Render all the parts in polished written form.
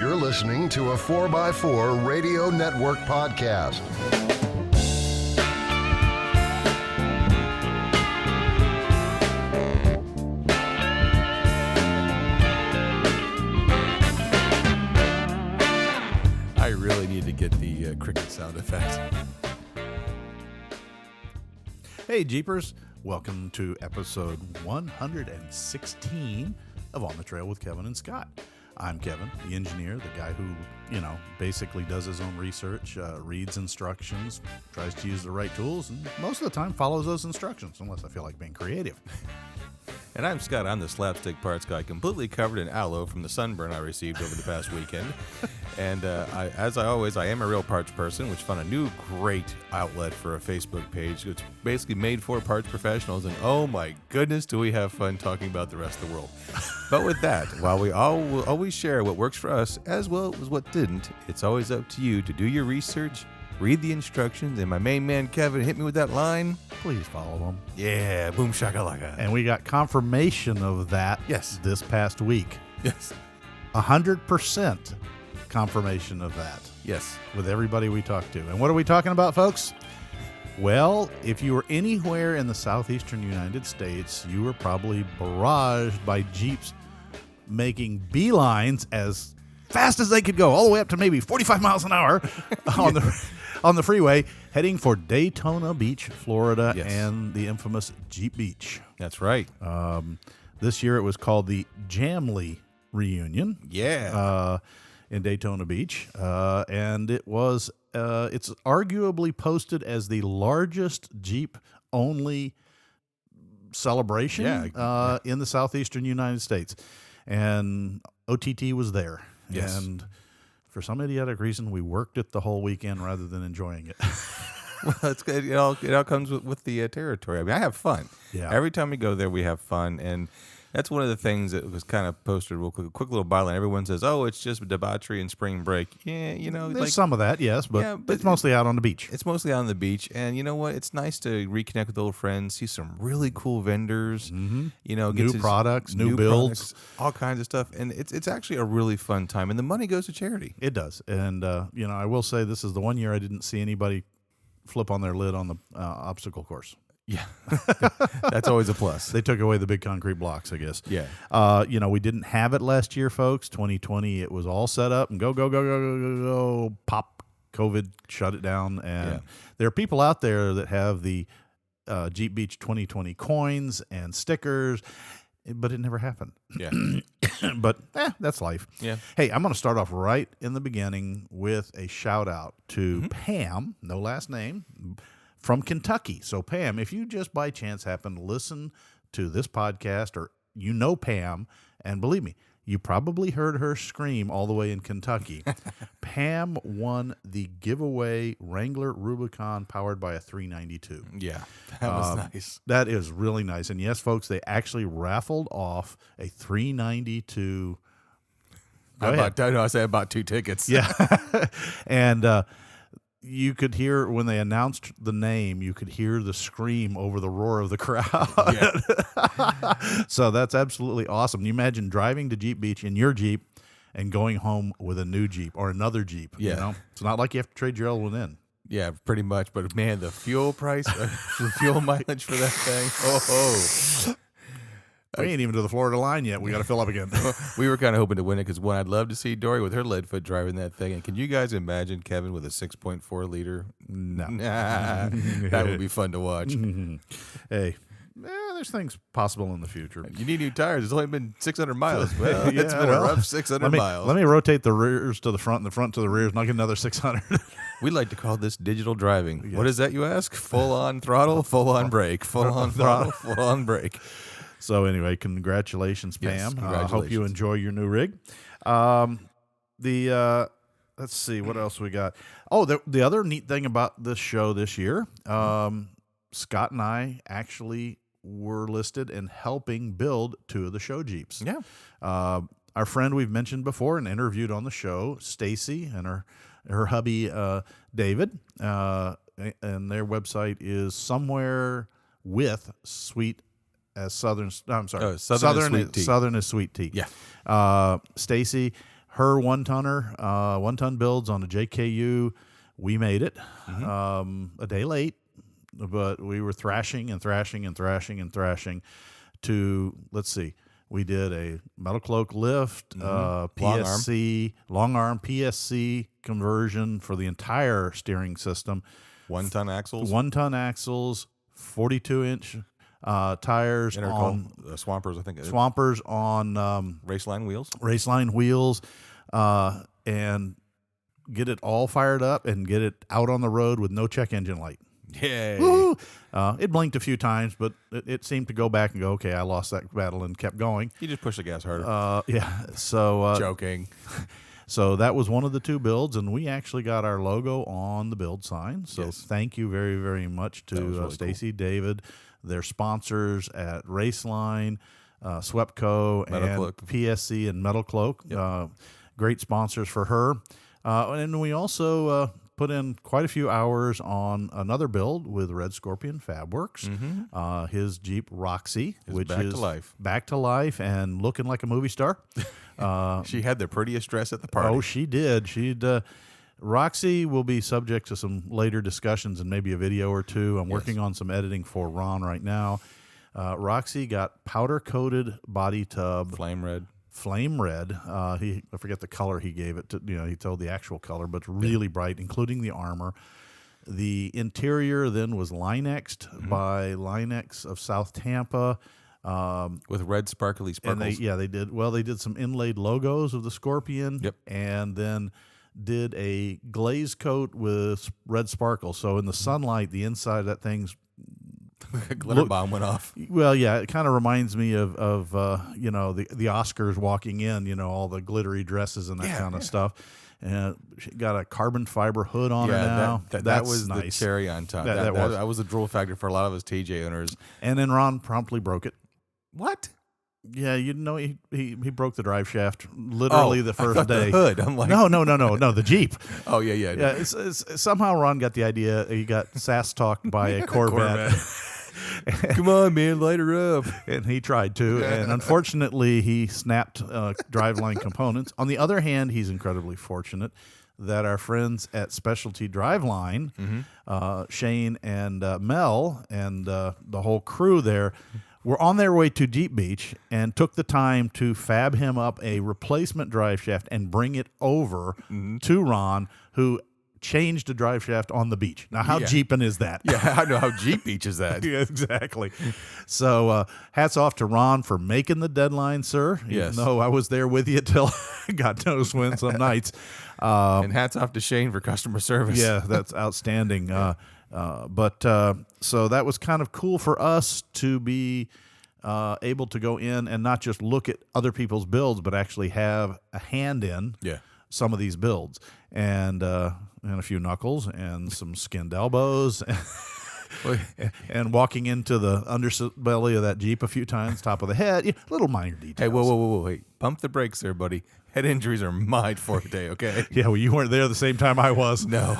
You're listening to a 4x4 Radio Network podcast. I really need to get the cricket sound effect. Hey, Jeepers. Welcome to episode 116 of On the Trail with Kevin and Scott. I'm Kevin, the engineer, the guy who, basically does his own research, reads instructions, tries to use the right tools, and most of the time follows those instructions, unless I feel like being creative. And I'm Scott. I'm the slapstick parts guy, completely covered in aloe from the sunburn I received over the past weekend. And I am a real parts person, which found a new great outlet for a Facebook page. It's basically made for parts professionals, and oh my goodness, do we have fun talking about the rest of the world. But with that, while we all will always share what works for us as well as what didn't, it's always up to you to do your research, read the instructions, and my main man Kevin hit me with that line. Please follow them. Yeah, boom shakalaka. And we got confirmation of that this past week. Yes. 100% confirmation of that. Yes. With everybody we talked to. And what are we talking about, folks? Well, if you were anywhere in the southeastern United States, you were probably barraged by Jeeps making beelines as fast as they could go, all the way up to maybe 45 miles an hour on the freeway, heading for Daytona Beach, Florida, and the infamous Jeep Beach. That's right. This year it was called the Jamley Reunion. Yeah. In Daytona Beach, and it's arguably posted as the largest Jeep-only celebration in the southeastern United States, and OTT was there. Yes. And for some idiotic reason, we worked it the whole weekend rather than enjoying it. Well, it's good. It all comes with the territory. I mean, I have fun. Yeah. Every time we go there, we have fun, and that's one of the things that was kind of posted real quick. A quick little byline. Everyone says, "Oh, it's just debauchery and spring break." Yeah, There's some of that, yes, but it's mostly out on the beach. It's mostly out on the beach, and you know what? It's nice to reconnect with old friends, see some really cool vendors. Mm-hmm. Get new products, new builds, products, all kinds of stuff, and it's actually a really fun time. And the money goes to charity. It does, and I will say this is the one year I didn't see anybody flip on their lid on the obstacle course. Yeah, that's always a plus. They took away the big concrete blocks, I guess. Yeah. We didn't have it last year, folks. 2020, it was all set up and go. Pop, COVID shut it down. And there are people out there that have the Jeep Beach 2020 coins and stickers, but it never happened. Yeah. But that's life. Yeah. Hey, I'm going to start off right in the beginning with a shout out to Pam, no last name, from Kentucky. So, Pam, if you just by chance happen to listen to this podcast, or Pam, and believe me, you probably heard her scream all the way in Kentucky. Pam won the giveaway Wrangler Rubicon powered by a 392. Yeah, that was nice. That is really nice. And yes, folks, they actually raffled off a 392. I said about 2 tickets. Yeah. And you could hear when they announced the name, you could hear the scream over the roar of the crowd. Yeah. So that's absolutely awesome. You imagine driving to Jeep Beach in your Jeep and going home with a new Jeep or another Jeep. Yeah. It's not like you have to trade your old one in. Yeah, pretty much. But man, the fuel price, the fuel mileage for that thing. Oh. We ain't even to the Florida line yet. We got to fill up again. We were kind of hoping to win it because, one, I'd love to see Dory with her lead foot driving that thing. And can you guys imagine Kevin with a 6.4 liter? No. That would be fun to watch. Hey, there's things possible in the future. You need new tires. It's only been 600 miles. Well, it's been a rough 600 miles. Let me rotate the rears to the front and the front to the rears, and I'll get another 600. We like to call this digital driving. Yes. What is that, you ask? Full-on throttle, full-on brake. Full-on throttle, full-on brake. So anyway, congratulations, Pam. Yes, congratulations. Hope you enjoy your new rig. Let's see, what else we got? Oh, the other neat thing about this show this year, Scott and I actually were listed in helping build 2 of the show Jeeps. Yeah. Our friend we've mentioned before and interviewed on the show, Stacy, and her hubby, David, and their website is somewhere with sweet as Southern. I'm sorry, Southern is sweet tea. Southern is sweet tea. Yeah. Stacy, her 1-ton builds on a JKU. We made it a day late, but we were thrashing to, let's see, we did a metal cloak lift, PSC, long arm PSC conversion for the entire steering system. 1-ton axles? 1-ton axles, 42-inch tires on Swampers, I think. Swampers on Raceline wheels. Raceline wheels, and get it all fired up and get it out on the road with no check engine light. Yay. Woo! It blinked a few times, but it seemed to go back and go, okay, I lost that battle, and kept going. You just push the gas harder. Yeah. So Joking. So that was one of the two builds, and we actually got our logo on the build sign. So Yes. thank you very, very much to really Stacy, David, their sponsors at Raceline, Swepco, Metal and Cloak. PSC and Metal Cloak. Great sponsors for her. And we also put in quite a few hours on another build with Red Scorpion Fabworks, his Jeep Roxy, which back to is life. back to life and looking like a movie star. She had the prettiest dress at the party. Oh, she did. Roxy will be subject to some later discussions and maybe a video or two. I'm working on some editing for Ron right now. Roxy got powder-coated body tub, Flame red. I forget the color he gave it to. He told the actual color, but it's really bright, including the armor. The interior then was Linexed by Linex of South Tampa. With red sparkly sparkles. And they did some inlaid logos of the Scorpion. Yep. And then did a glaze coat with red sparkles. So in the sunlight, the inside of that thing's Glitter bomb went off. well, yeah, it kind of reminds me of the Oscars walking in, all the glittery dresses and that kind of stuff. And she got a carbon fiber hood on her now. That was nice. the cherry on top. That was. That was a drool factor for a lot of us TJ owners. And then Ron promptly broke it. What? Yeah, he broke the drive shaft literally the first I thought day. The hood. I'm like, No, the Jeep. Oh yeah. Yeah, it's somehow Ron got the idea. He got sass talked by a Corvette. Come on, man, light her up. And he tried to, and unfortunately, he snapped driveline components. On the other hand, he's incredibly fortunate that our friends at Specialty Driveline, Shane and Mel, and the whole crew there, were on their way to Jeep Beach and took the time to fab him up a replacement drive shaft and bring it over to Ron, who changed a drive shaft on the beach. Now, how Jeepin' is that? Yeah, I know how Jeep Beach is that. Yeah, exactly. So hats off to Ron for making the deadline, sir. Yes. Even though I was there with you till God knows when some nights. And hats off to Shane for customer service. Yeah, that's outstanding. So that was kind of cool for us to be able to go in and not just look at other people's builds, but actually have a hand in some of these builds. And a few knuckles and some skinned elbows and walking into the underbelly of that Jeep a few times, top of the head, little minor details. Hey, whoa, wait. Pump the brakes there, buddy. Head injuries are my forte, okay? Yeah, well, you weren't there the same time I was. No.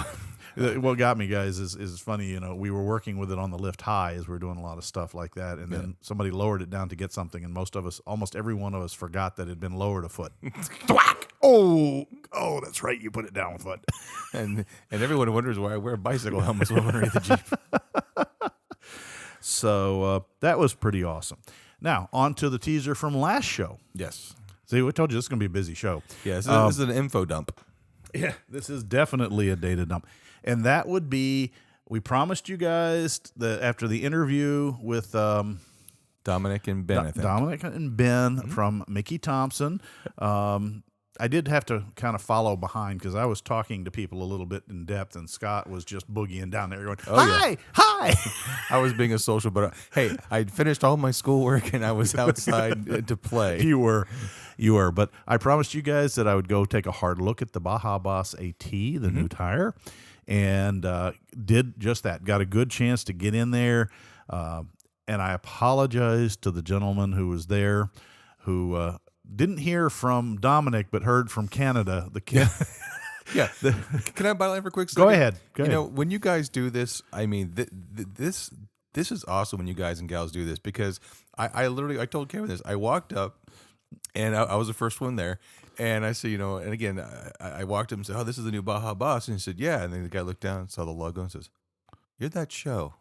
What got me, guys, is funny. We were working with it on the lift high as we were doing a lot of stuff like that, and then somebody lowered it down to get something, and almost every one of us forgot that it had been lowered a foot. Thwack! Oh, that's right. You put it down a foot. And everyone wonders why I wear bicycle helmets when I'm underneath the Jeep. So that was pretty awesome. Now, on to the teaser from last show. Yes. See, we told you this is going to be a busy show. Yeah, this is an info dump. Yeah, this is definitely a data dump. And that would be, we promised you guys that after the interview with Dominic and Ben, I think. Dominic and Ben from Mickey Thompson. I did have to kind of follow behind because I was talking to people a little bit in depth, and Scott was just boogieing down there going, hi. I was being a social, but hey, I'd finished all my schoolwork and I was outside to play. You were. But I promised you guys that I would go take a hard look at the Baja Boss AT, the new tire, and did just that. Got a good chance to get in there, and I apologized to the gentleman who was there, who didn't hear from Dominic but heard from Canada. Yeah. Can I byline for a quick second? Go ahead. When you guys do this, I mean, this is awesome when you guys and gals do this, because I told Kevin this. I walked up and I was the first one there, And I said, and again, I walked him and said, "Oh, this is the new Baja Boss." And he said, "Yeah." And then the guy looked down and saw the logo and says, "You're that show."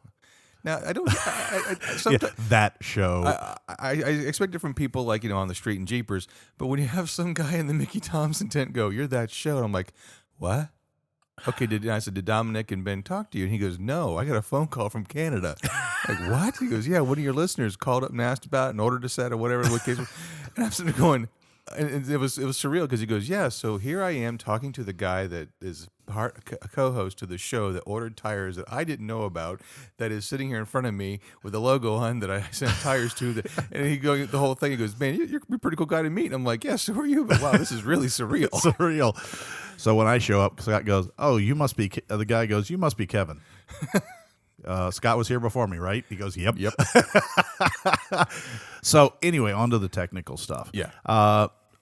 Now, I don't. That show. I expect it from people like on the street in Jeepers, but when you have some guy in the Mickey Thompson tent go, "You're that show," and I'm like, "What?" Okay, I said, "Did Dominic and Ben talk to you?" And he goes, "No, I got a phone call from Canada." Like, what? He goes, "Yeah, one of your listeners called up and asked about an order to set or whatever the case was." And I'm sitting there going, and it was surreal because he goes, "Yeah, so here I am talking to the guy that is a co-host to the show that ordered tires that I didn't know about, that is sitting here in front of me with the logo on that I sent tires to." And he goes, the whole thing, he goes, "Man, you're a pretty cool guy to meet." And I'm like, "Yeah, so are you, but wow, this is really surreal." Surreal. So when I show up, Scott goes, "Oh, you must be," the guy goes, "You must be Kevin." Scott was here before me, right? He goes, "Yep." So anyway, on to the technical stuff. Yeah.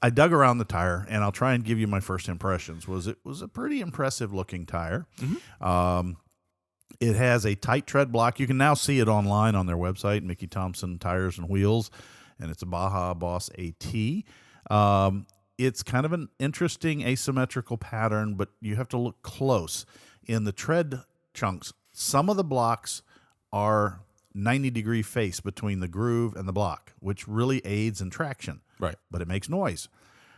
I dug around the tire, and I'll try and give you my first impressions. It was a pretty impressive looking tire. Mm-hmm. It has a tight tread block. You can now see it online on their website, Mickey Thompson Tires and Wheels, and it's a Baja Boss AT. It's kind of an interesting asymmetrical pattern, but you have to look close. In the tread chunks, some of the blocks are 90-degree face between the groove and the block, which really aids in traction. Right. But it makes noise.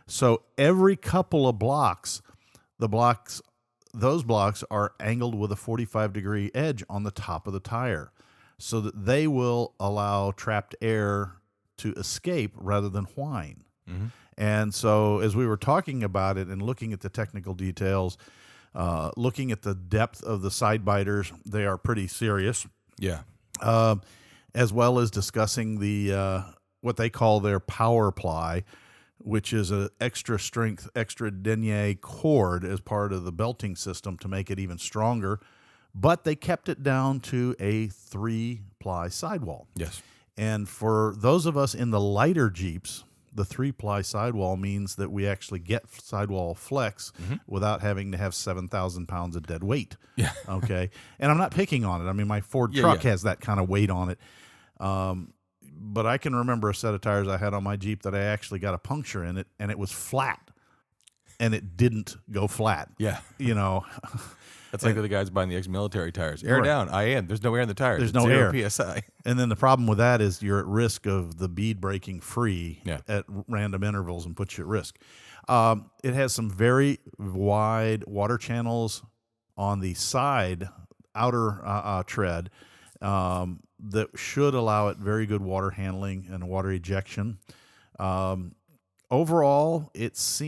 So every couple of blocks, those blocks are angled with a 45-degree edge on the top of the tire so that they will allow trapped air to escape rather than whine. Mm-hmm. And so as we were talking about it and looking at the technical details, looking at the depth of the side biters, they are pretty serious. Yeah. As well as discussing the what they call their power ply, which is an extra strength, extra denier cord as part of the belting system to make it even stronger. But they kept it down to a 3-ply sidewall. Yes. And for those of us in the lighter Jeeps, the 3-ply sidewall means that we actually get sidewall flex without having to have 7,000 pounds of dead weight. Yeah. Okay. And I'm not picking on it. I mean, my Ford truck has that kind of weight on it. But I can remember a set of tires I had on my Jeep that I actually got a puncture in it, and it was flat, and it didn't go flat. Yeah. That's like the guys buying the ex-military tires. Air down, IN. There's no air in the tires. There's no 0 air. PSI. And then the problem with that is you're at risk of the bead breaking free at random intervals and puts you at risk. It has some very wide water channels on the side, outer tread, that should allow it very good water handling and water ejection. Overall, it's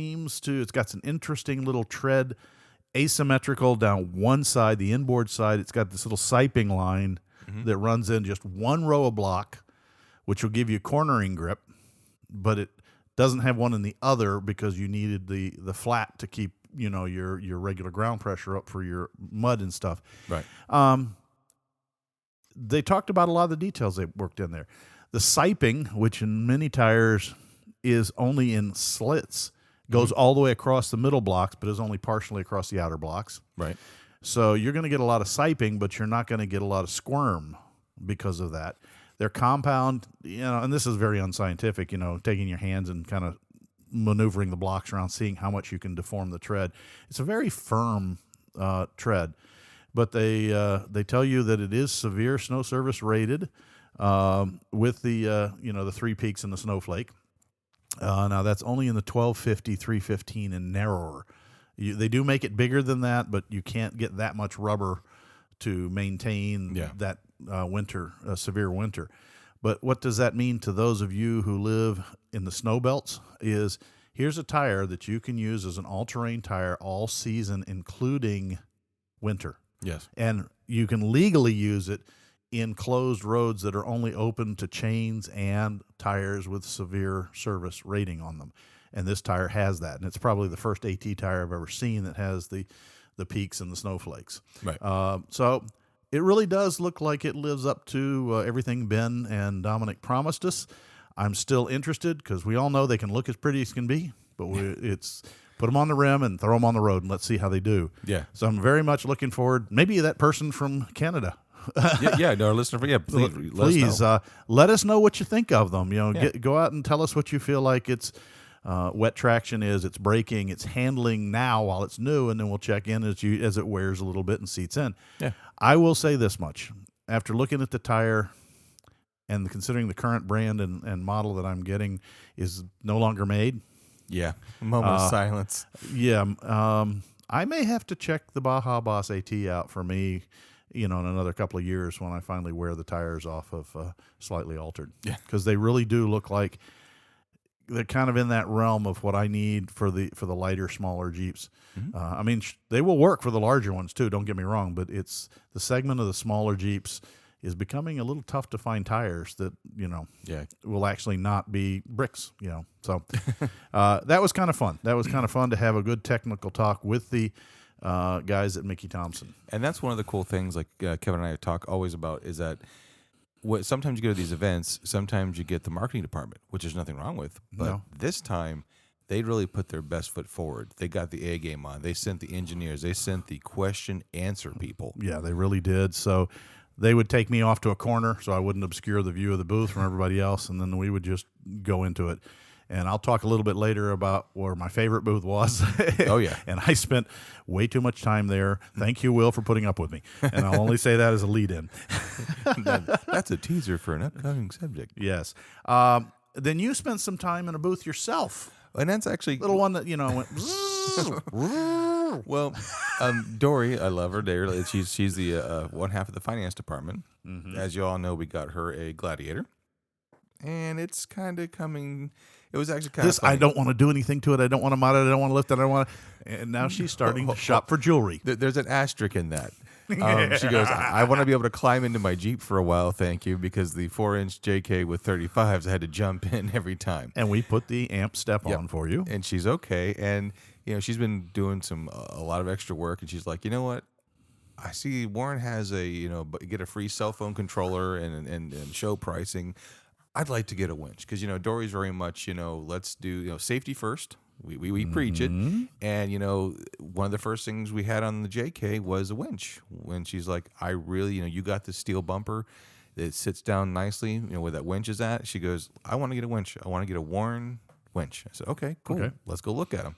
got an interesting little tread, asymmetrical down one side, the inboard side. It's got this little siping line that runs in just one row of block, which will give you cornering grip, but it doesn't have one in the other because you needed the flat to keep your regular ground pressure up for your mud and stuff. Right. They talked about a lot of the details they worked in there. The siping, which in many tires is only in slits, goes all the way across the middle blocks, but is only partially across the outer blocks. Right. So you're going to get a lot of siping, but you're not going to get a lot of squirm because of that. They're compound, and this is very unscientific, taking your hands and kind of maneuvering the blocks around, seeing how much you can deform the tread. It's a very firm tread. But they tell you that it is severe snow service rated with the 3 peaks and the snowflake. Now that's only in the 1250, 315 and narrower. They do make it bigger than that, but you can't get that much rubber to maintain that severe winter. But what does that mean to those of you who live in the snow belts is here's a tire that you can use as an all-terrain tire all season, including winter. Yes. And you can legally use it in closed roads that are only open to chains and tires with severe service rating on them. And this tire has that. And it's probably the first AT tire I've ever seen that has the peaks and the snowflakes. Right. So it really does look like it lives up to everything Ben and Dominic promised us. I'm still interested because we all know they can look as pretty as can be, but it's... Put them on the rim and throw them on the road and let's see how they do. Yeah. So I'm very much looking forward. Maybe that person from Canada. No, listener. Please let us know what you think of them. Go out and tell us what you feel like. It's wet traction is, its braking, its handling now while it's new, and then we'll check in as it wears a little bit and seats in. Yeah. I will say this much. After looking at the tire and considering the current brand and model that I'm getting is no longer made, Yeah. A moment of silence. yeah, I may have to check the Baja Boss AT out for me, in another couple of years when I finally wear the tires off of slightly altered. Yeah. Because they really do look like they're kind of in that realm of what I need for the lighter, smaller Jeeps. Mm-hmm. They will work for the larger ones too. Don't get me wrong, but it's the segment of the smaller Jeeps is becoming a little tough to find tires that Yeah. will actually not be bricks. So that was kind of fun. That was kind of fun to have a good technical talk with the guys at Mickey Thompson. And that's one of the cool things, like Kevin and I talk always about, is that sometimes you go to these events, sometimes you get the marketing department, which there's nothing wrong with. But No. this time, they really put their best foot forward. They got the A game on. They sent the engineers. They sent the question-answer people. Yeah, they really did. So they would take me off to a corner so I wouldn't obscure the view of the booth from everybody else, and then we would just go into it. And I'll talk a little bit later about where my favorite booth was. Oh, yeah. And I spent way too much time there. Thank you, Will, for putting up with me. And I'll only say that as a lead-in. That's a teaser for an upcoming subject. Yes. Then you spent some time in a booth yourself. And that's actually... Little one that, went... Well, Dory, I love her dearly. She's the one half of the finance department. Mm-hmm. As you all know, we got her a Gladiator. And it's kind of coming... It was actually kind of funny. I don't want to do anything to it. I don't want to mod it. I don't want to lift it. I don't want to... And now she's starting to shop for jewelry. There's an asterisk in that. She goes, I want to be able to climb into my Jeep for a while, thank you, because the 4-inch JK with 35s, I had to jump in every time. And we put the amp step on for you. And she's okay. And, she's been doing a lot of extra work, and she's like, you know what? I see Warren has get a free cell phone controller and show pricing. I'd like to get a winch because, Dory's very much, let's do, safety first. We preach it. And, one of the first things we had on the JK was a winch. When she's like, I really, you got this steel bumper that sits down nicely, where that winch is at. She goes, I want to get a winch. I want to get a Warren winch. I said, okay, cool. Okay. Let's go look at them.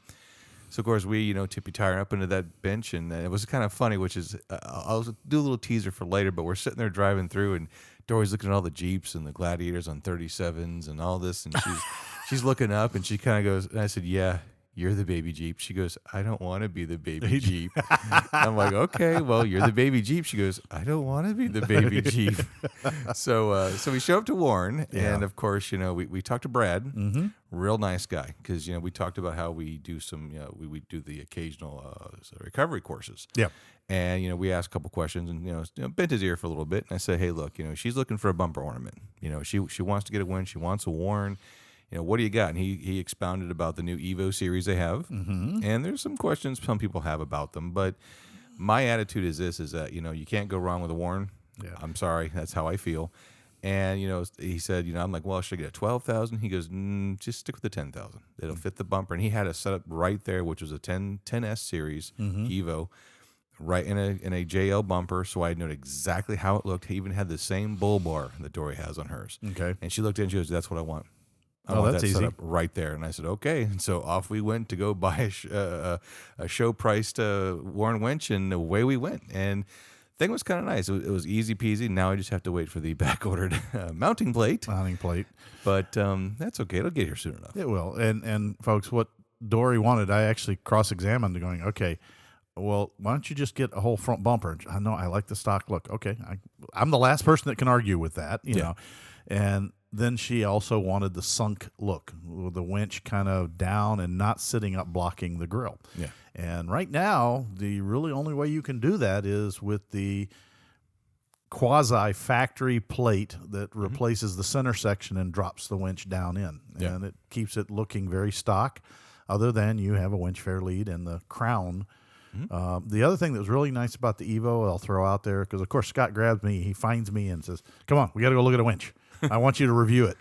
So, of course, we, tippy tire up into that bench. And it was kind of funny, which is, I'll do a little teaser for later, but we're sitting there driving through and Dory's looking at all the Jeeps and the Gladiators on 37s and all this. And she's looking up and she kind of goes, and I said, yeah, you're the baby Jeep. She goes, I don't want to be the baby Jeep. I'm like, okay, well, you're the baby Jeep. She goes, I don't want to be the baby Jeep. So we show up to Warren, and of course, we talked to Brad, real nice guy, because we talked about how we do some, we do the occasional recovery courses. Yeah. And we asked a couple questions, and bent his ear for a little bit. And I said, hey, look, she's looking for a bumper ornament. She wants to get a winch. She wants a Warren. What do you got? And he expounded about the new Evo series they have. Mm-hmm. And there's some questions some people have about them. But my attitude is this, is that, you can't go wrong with a Warren. Yeah. I'm sorry. That's how I feel. And, he said, I'm like, well, should I get a 12,000? He goes, just stick with the 10,000. It'll fit the bumper. And he had a setup right there, which was a 10S series Evo, right in a JL bumper. So I knew exactly how it looked. He even had the same bull bar that Dory has on hers. Okay. And she looked in and she goes, that's what I want. I want that's that easy. set up right there. And I said, okay. And so off we went to go buy a show-priced Warren winch, and away we went. And the thing was kind of nice. It was easy peasy. Now I just have to wait for the back-ordered mounting plate. But that's okay. It'll get here soon enough. It will. And folks, what Dory wanted, I actually cross-examined going, okay, well, why don't you just get a whole front bumper? I know I like the stock look. Okay. I'm the last person that can argue with that, you know. And then she also wanted the sunk look, with the winch kind of down and not sitting up blocking the grill. Yeah. And right now, the really only way you can do that is with the quasi-factory plate that replaces the center section and drops the winch down in. Yeah. And it keeps it looking very stock, other than you have a winch fair lead and the crown. The other thing that was really nice about the Evo, I'll throw out there, because, of course, Scott grabs me, he finds me and says, come on, we got to go look at a winch. I want you to review it.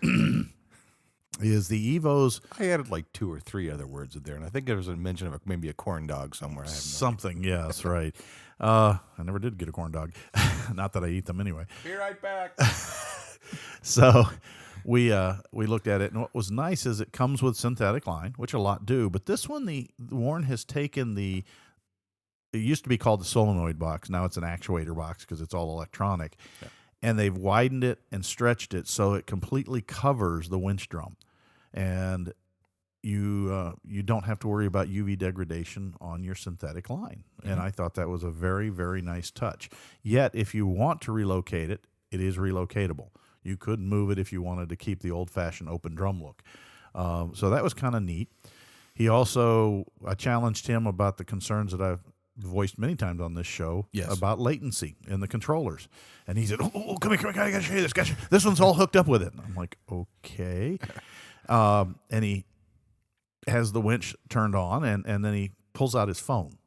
Is the Evos... I added like 2 or 3 other words in there, and I think there was a mention of maybe a corn dog somewhere. I have no something, idea. Yes, right. I never did get a corn dog. Not that I eat them anyway. Be right back. So we looked at it, and what was nice is it comes with synthetic line, which a lot do. But this one, the Warn has taken it used to be called the solenoid box. Now it's an actuator box because it's all electronic. Yeah. And they've widened it and stretched it so it completely covers the winch drum. And you don't have to worry about UV degradation on your synthetic line. Mm-hmm. And I thought that was a very, very nice touch. Yet, if you want to relocate it, it is relocatable. You could move it if you wanted to keep the old-fashioned open drum look. So that was kind of neat. I challenged him about the concerns that I've voiced many times on this show about latency in the controllers. And he said, oh, come here, I got to show you this. Gotcha. This one's all hooked up with it. And I'm like, okay. And he has the winch turned on, and then he pulls out his phone.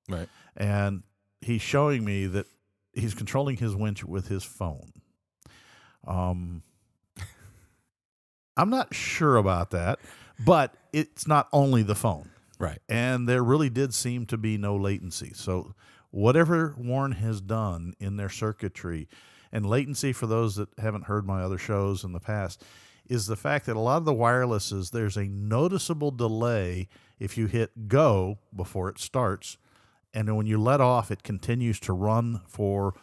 Right. And he's showing me that he's controlling his winch with his phone. I'm not sure about that, but it's not only the phone. Right. And there really did seem to be no latency. So whatever Warn has done in their circuitry, and latency, for those that haven't heard my other shows in the past, is the fact that a lot of the wirelesses, there's a noticeable delay if you hit go before it starts. And then when you let off, it continues to run for,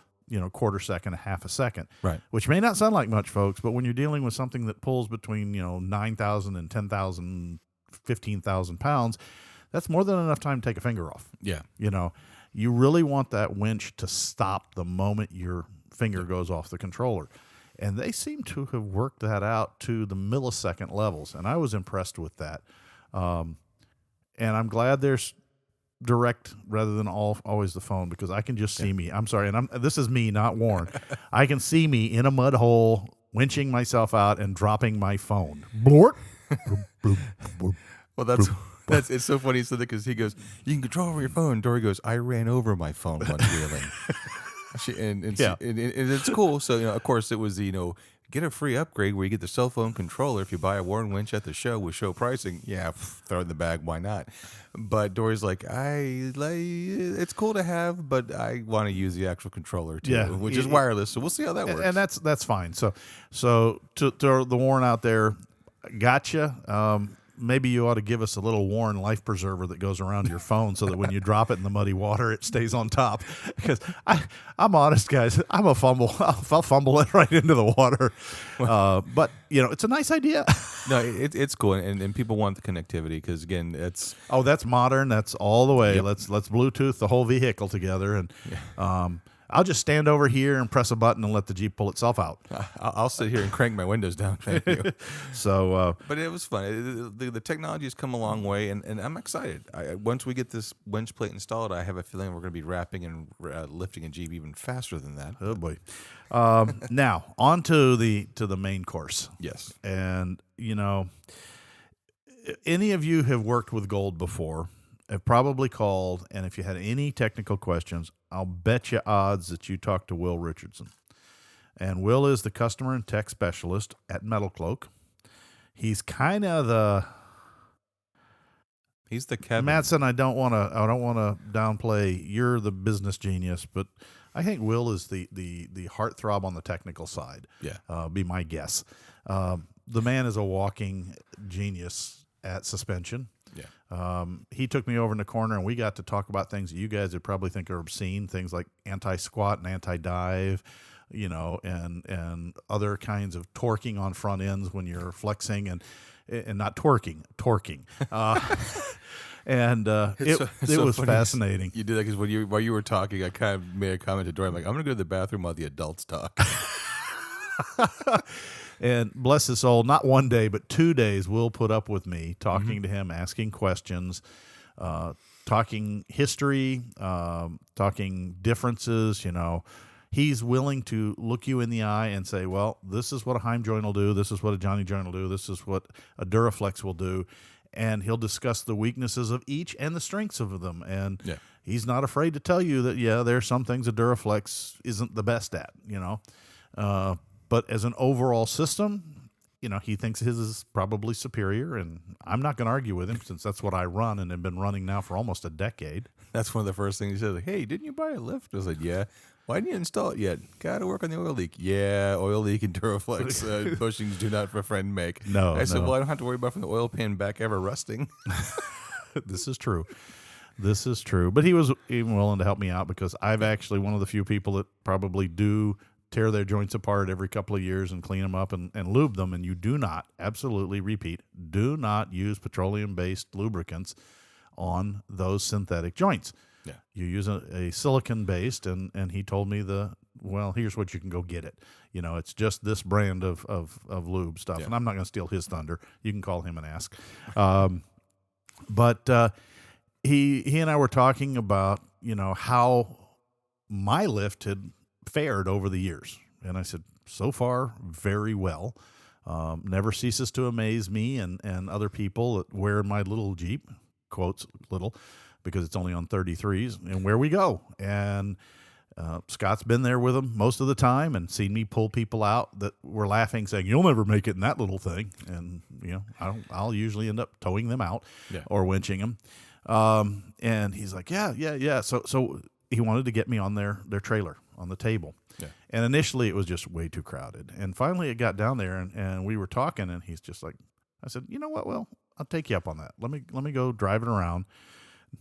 quarter second, a half a second. Right. Which may not sound like much, folks, but when you're dealing with something that pulls between, 9,000 and 10,000, 15,000 pounds, that's more than enough time to take a finger off. Yeah. You really want that winch to stop the moment your finger goes off the controller. And they seem to have worked that out to the millisecond levels, and I was impressed with that. And I'm glad there's direct rather than always the phone, because I can just see me. I'm sorry, and this is me, not Warren. I can see me in a mud hole, winching myself out and dropping my phone. Blort. Well, that's it's so funny. He said that because he goes, "You can control over your phone." Dory goes, "I ran over my phone once wheeling." And it's cool. So, of course, it was, get a free upgrade where you get the cell phone controller if you buy a Warn winch at the show with show pricing. Yeah, throw it in the bag. Why not? But Dory's like, it's cool to have, but I want to use the actual controller too, which is wireless. So we'll see how that works. And that's fine. So to the Warn out there, gotcha. Maybe you ought to give us a little Warn life preserver that goes around your phone so that when you drop it in the muddy water, it stays on top. Because I'm honest, guys. I'm a fumble. I'll fumble it right into the water. But, it's a nice idea. No, it's cool. And people want the connectivity because, again, it's... Oh, that's modern. That's all the way. Yep. Let's Bluetooth the whole vehicle together. And I'll just stand over here and press a button and let the Jeep pull itself out. I'll sit here and crank my windows down. Thank you. So, but it was fun. The technology has come a long way, and I'm excited. Once we get this winch plate installed, I have a feeling we're going to be wrapping and lifting a Jeep even faster than that. Oh boy! Now on to the main course. Yes, and any of you have worked with gold before have probably called, and if you had any technical questions, I'll bet you odds that you talked to Will Richardson. And Will is the customer and tech specialist at Metal Cloak. He's kind of he's the Kevin. Mattson, I don't want to downplay. You're the business genius, but I think Will is the heartthrob on the technical side. Yeah, be my guess. The man is a walking genius at suspension. Yeah. He took me over in the corner and we got to talk about things that you guys would probably think are obscene, things like anti-squat and anti-dive, and other kinds of torquing on front ends when you're flexing and not torquing. And it was fascinating. You did that because while you were talking, I kind of made a comment to Dory. I'm like, I'm going to go to the bathroom while the adults talk. And bless his soul, not one day, but 2 days, Will put up with me, talking to him, asking questions, talking history, talking differences. He's willing to look you in the eye and say, well, this is what a Heim joint will do. This is what a Johnny joint will do. This is what a Duraflex will do. And he'll discuss the weaknesses of each and the strengths of them. And he's not afraid to tell you that, there are some things a Duraflex isn't the best at, But as an overall system, he thinks his is probably superior, and I'm not going to argue with him since that's what I run and have been running now for almost a decade. That's one of the first things he said. Like, hey, didn't you buy a lift? I was like, yeah. Why didn't you install it yet? Got to work on the oil leak. Yeah, oil leak and Duraflex bushings do not befriend make. No, I said, no. well, I don't have to worry about from the oil pan back ever rusting. This is true. This is true. But he was even willing to help me out because I've actually one of the few people that probably do tear their joints apart every couple of years and clean them up and lube them. And you do not, absolutely repeat, do not use petroleum-based lubricants on those synthetic joints. Yeah. You use a silicon-based, and he told me here's what you can go get it. You know, it's just this brand of lube stuff. Yeah. And I'm not going to steal his thunder. You can call him and ask. But he and I were talking about, you know, how my lift had fared over the years. And I said, so far, very well. Never ceases to amaze me and other people that wear my little Jeep, quotes little, because it's only on 33s, and where we go. And Scott's been there with them most of the time and seen me pull people out that were laughing, saying, you'll never make it in that little thing. And, you know, I'll usually end up towing them out or winching them. And he's like, yeah. So he wanted to get me on their trailer on the table. Yeah. And initially it was just way too crowded. And finally it got down there and we were talking, and he's just like, I said, you know what? Well, I'll take you up on that. Let me go drive it around.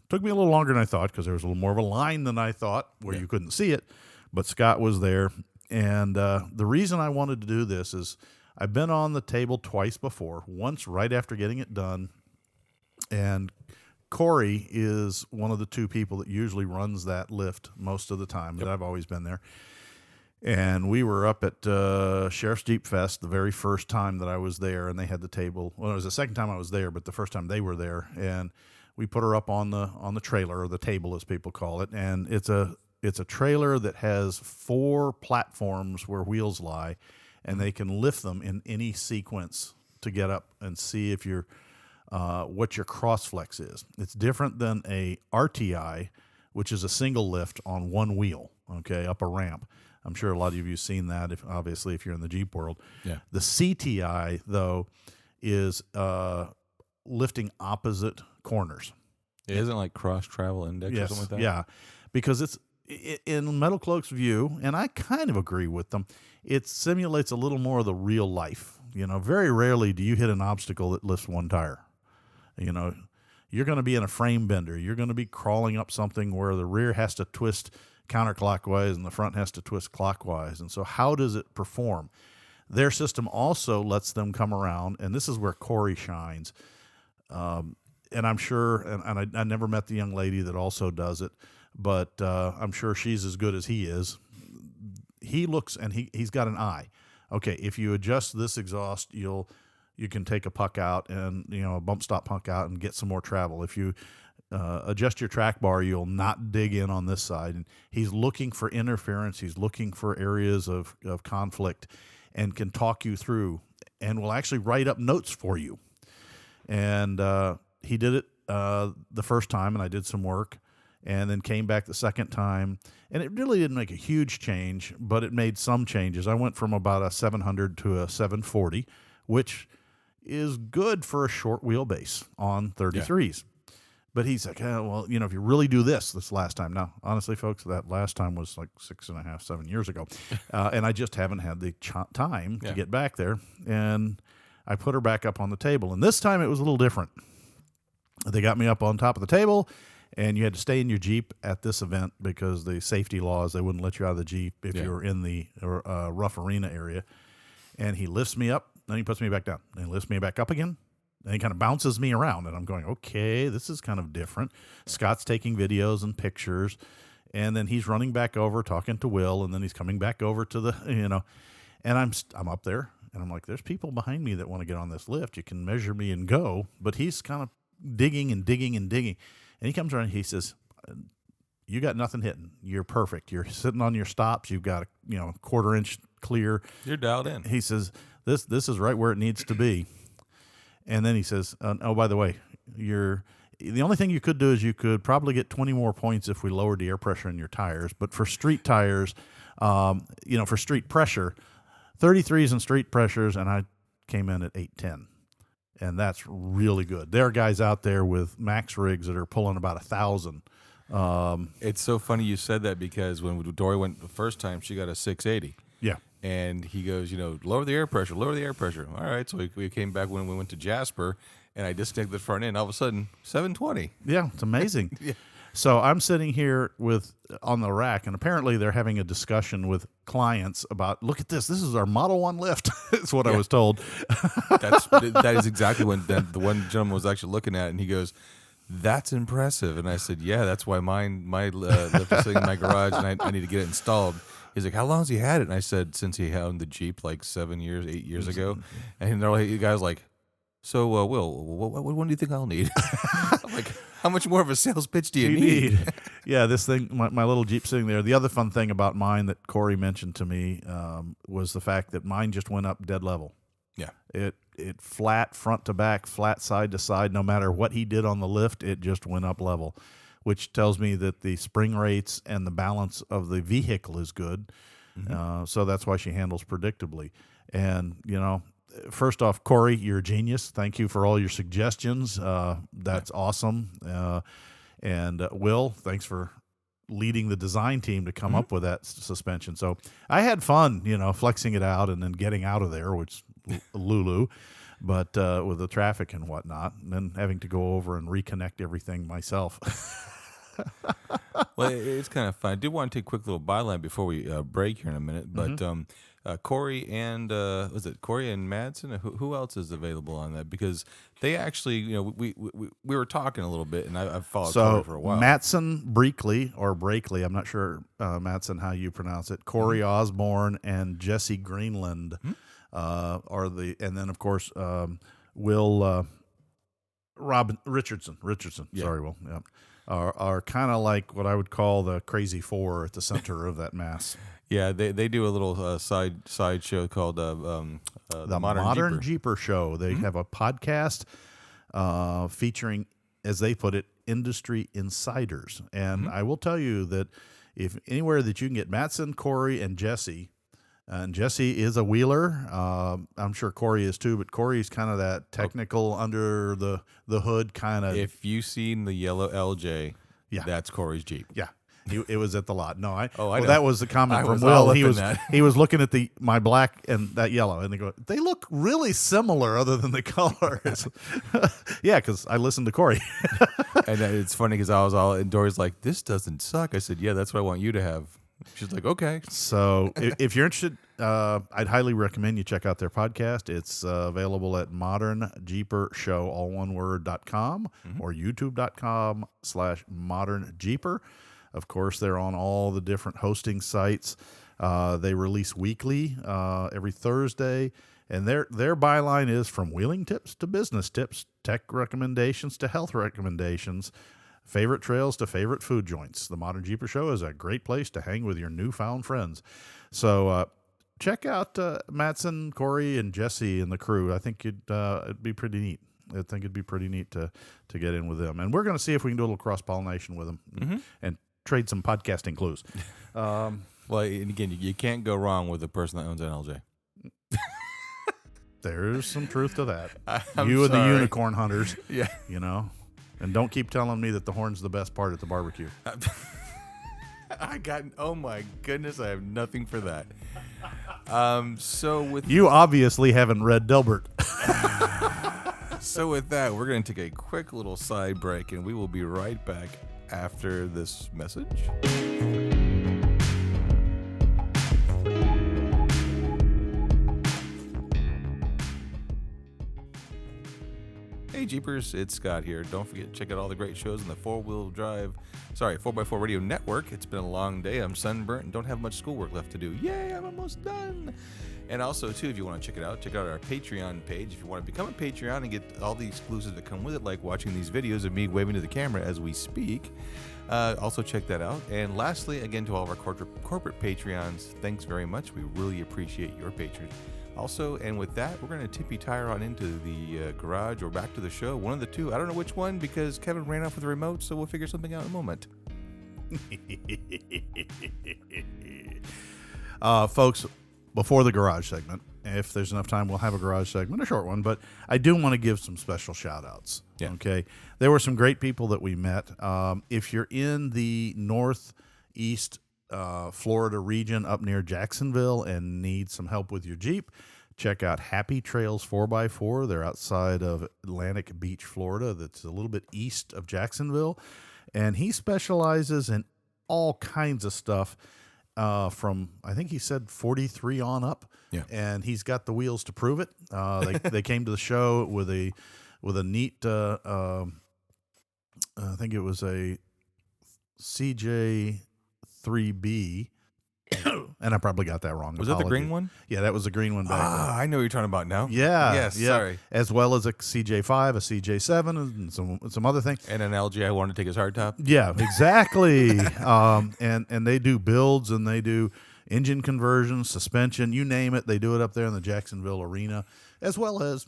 Took me a little longer than I thought because there was a little more of a line than I thought where you couldn't see it. But Scott was there. And the reason I wanted to do this is I've been on the table twice before, once right after getting it done. And Corey is one of the two people that usually runs that lift most of the time that I've always been there. And we were up at Sheriff's Jeep Fest the very first time that I was there, and they had the table. Well, it was the second time I was there, but the first time they were there. And we put her up on the trailer, or the table as people call it. And it's a trailer that has 4 platforms where wheels lie, and they can lift them in any sequence to get up and see if you're what your cross flex is. It's different than a RTI, which is a single lift on one wheel, okay, up a ramp. I'm sure a lot of you have seen that, if you're in the Jeep world. Yeah. The CTI, though, is lifting opposite corners. It isn't like cross travel index or something like that? Yeah, because it's in Metal Cloak's view, and I kind of agree with them, it simulates a little more of the real life. You know, very rarely do you hit an obstacle that lifts one tire. You know, you're going to be in a frame bender. You're going to be crawling up something where the rear has to twist counterclockwise and the front has to twist clockwise. And so how does it perform? Their system also lets them come around, and this is where Corey shines. And I'm sure, and I never met the young lady that also does it, but I'm sure she's as good as he is. He looks, and he's got an eye. Okay, if you adjust this exhaust, you can take a puck out and, you know, a bump stop puck out and get some more travel. If you adjust your track bar, you'll not dig in on this side. And he's looking for interference. He's looking for areas of conflict and can talk you through and will actually write up notes for you. And he did it the first time, and I did some work, and then came back the second time. And it really didn't make a huge change, but it made some changes. I went from about a 700 to a 740, which is good for a short wheelbase on 33s. Yeah. But he's like, well, you know, if you really do this last time. Now, honestly, folks, that last time was like 6.5, 7 years ago. And I just haven't had the time to get back there. And I put her back up on the table. And this time it was a little different. They got me up on top of the table, and you had to stay in your Jeep at this event because the safety laws, they wouldn't let you out of the Jeep if you were in the rough arena area. And he lifts me up, then he puts me back down. Then he lifts me back up again, and he kind of bounces me around. And I'm going, okay, this is kind of different. Scott's taking videos and pictures, and then he's running back over, talking to Will, and then he's coming back over to the, you know, and I'm up there, and I'm like, there's people behind me that want to get on this lift. You can measure me and go. But he's kind of digging and digging and digging. And he comes around and he says, you got nothing hitting. You're perfect. You're sitting on your stops. You've got a quarter inch clear. You're dialed in. He says, this is right where it needs to be. And then he says, oh, by the way, the only thing you could do is you could probably get 20 more points if we lowered the air pressure in your tires. But for street tires, for street pressure, 33s and street pressures, and I came in at 810. And that's really good. There are guys out there with max rigs that are pulling about 1,000 It's so funny you said that because when Dory went the first time, she got a 680. Yeah. And he goes, lower the air pressure, lower the air pressure. All right, so we came back when we went to Jasper, and I disconnected the front end. All of a sudden, 720. Yeah, it's amazing. Yeah. So I'm sitting here on the rack, and apparently they're having a discussion with clients about, look at this. This is our Model 1 lift. That's what I was told. That is exactly when the one gentleman was actually looking at it, and he goes, "That's impressive." And I said, "Yeah, that's why my lift is sitting in my garage, and I need to get it installed." He's like, "How long has he had it?" And I said, "Since he owned the Jeep like 8 years ago." And they're like, the guy's like, "So, Will, what do you think I'll need?" I'm like, "How much more of a sales pitch do you need?" Yeah, this thing, my little Jeep sitting there. The other fun thing about mine that Corey mentioned to me was the fact that mine just went up dead level. Yeah. It flat front to back, flat side to side. No matter what he did on the lift, it just went up level, which tells me that the spring rates and the balance of the vehicle is good. So that's why she handles predictably. And, first off, Corey, you're a genius. Thank you for all your suggestions. That's awesome. And Will, thanks for leading the design team to come up with that suspension. So I had fun, flexing it out and then getting out of there, which Lulu, but with the traffic and whatnot, and then having to go over and reconnect everything myself. Well, it's kind of fun. I do want to take a quick little byline before we break here in a minute, but Corey and was it Corey and Madsen? Who else is available on that? Because they actually, we were talking a little bit, and I've followed Corey for a while. Matson Breakley or Breakley, I'm not sure, Matson, how you pronounce it. Corey Osborne and Jesse Greenland are and then of course Will Robin Richardson. Yeah. Sorry, Will. Yeah. Are kind of like what I would call the crazy four at the center of that mass. Yeah, they do a little side show called the Modern Jeeper Show. They have a podcast featuring, as they put it, industry insiders. And I will tell you that if anywhere that you can get Matson, Corey, and Jesse is a wheeler. I'm sure Corey is too, but Corey's kind of that technical under the hood kind of. If you've seen the yellow LJ, Yeah. that's Corey's Jeep. Yeah. It was at the lot. No, I know. That was the comment I from was Will. all up He in was that. he was looking at my black and that yellow, and they look really similar other than the colors. Yeah, because I listened to Corey. And it's funny because I was all, and Dory's like, "This doesn't suck." I said, "Yeah, that's what I want you to have." She's like, "Okay." So if you're interested, I'd highly recommend you check out their podcast. It's available at Modern Jeeper Show, all one word.com or youtube.com/Modern Jeeper. Of course, they're on all the different hosting sites. They release weekly, every Thursday. And their byline is from wheeling tips to business tips, tech recommendations to health recommendations, favorite trails to favorite food joints. The Modern Jeeper Show is a great place to hang with your newfound friends. So check out Matson, Corey, and Jesse and the crew. I think it'd be pretty neat. I think it'd be pretty neat to get in with them. And we're going to see if we can do a little cross-pollination with them and trade some podcasting clues. Well, and again, you can't go wrong with the person that owns an LJ. There's some truth to that. I'm you and the sorry. unicorn hunters. Yeah. And don't keep telling me that the horn's the best part at the barbecue. Oh my goodness, I have nothing for that. So with You obviously haven't read Dilbert. So with that, we're going to take a quick little side break, and we will be right back after this message. Hey Jeepers, it's Scott here. Don't forget to check out all the great shows on the 4x4 Radio Network. It's been a long day. I'm sunburnt and don't have much schoolwork left to do. Yay, I'm almost done. And also, too, if you want to check out our Patreon page. If you want to become a Patreon and get all the exclusives that come with it, like watching these videos of me waving to the camera as we speak, also check that out. And lastly, again, to all of our corporate Patreons, thanks very much. We really appreciate your patronage. Also, and with that, we're going to tippy-tire on into the garage or back to the show. One of the two. I don't know which one because Kevin ran off with the remote, so we'll figure something out in a moment. Folks, before the garage segment, if there's enough time, we'll have a garage segment, a short one. But I do want to give some special shout-outs. Yeah. Okay. There were some great people that we met. If you're in the northeast Florida region up near Jacksonville and need some help with your Jeep, check out Happy Trails 4x4. They're outside of Atlantic Beach, Florida. That's a little bit east of Jacksonville. And he specializes in all kinds of stuff from, I think he said 43 on up. Yeah. And he's got the wheels to prove it. They came to the show with a neat, I think it was a CJ3B. And I probably got that wrong. Was that the green one? Yeah, that was the green one back then. I know what you're talking about now. Yeah. Yes, yeah. sorry. As well as a CJ5, a CJ7, and some other things. And an LG I wanted to take his hardtop. Yeah, exactly. And they do builds and they do engine conversions, suspension, you name it. They do it up there in the Jacksonville arena, as well as,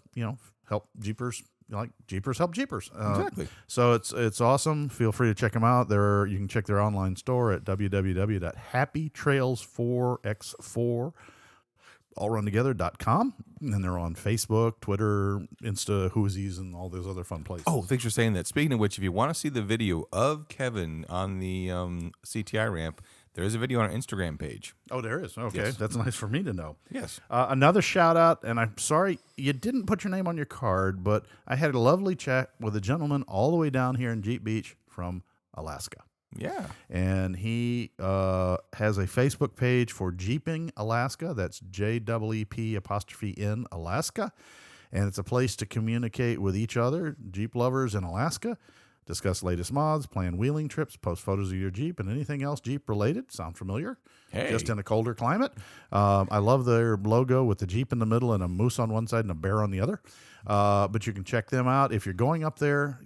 help Jeepers. Like Jeepers help Jeepers. Exactly. So it's awesome. Feel free to check them out. You can check their online store at www.happytrails4x4 allruntogether.com. And they're on Facebook, Twitter, Insta, Whoosies, and all those other fun places. Oh, thanks for saying that. Speaking of which, if you want to see the video of Kevin on the CTI ramp, there is a video on our Instagram page. Oh, there is. Okay. Yes. That's nice for me to know. Yes. Another shout out, and I'm sorry you didn't put your name on your card, but I had a lovely chat with a gentleman all the way down here in Jeep Beach from Alaska. Yeah. And he has a Facebook page for Jeeping Alaska. That's JEEP''N Alaska. And it's a place to communicate with each other, Jeep lovers in Alaska, discuss latest mods, plan wheeling trips, post photos of your Jeep, and anything else Jeep related. Sound familiar? Hey. Just in a colder climate. I love their logo with the Jeep in the middle and a moose on one side and a bear on the other. But you can check them out. If you're going up there,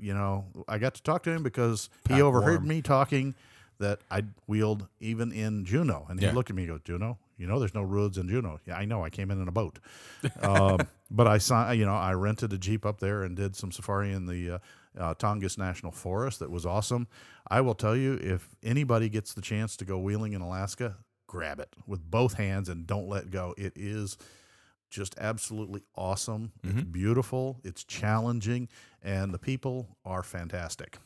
I got to talk to him because he overheard me talking that I'd wheeled even in Juneau. And he looked at me and goes, Juneau? There's no roads in Juneau. Yeah, I know. I came in a boat. But I saw, I rented a Jeep up there and did some safari in the Tongass National Forest. That was awesome. I will tell you, if anybody gets the chance to go wheeling in Alaska, grab it with both hands and don't let go. It is just absolutely awesome. Mm-hmm. It's beautiful. It's challenging. And the people are fantastic.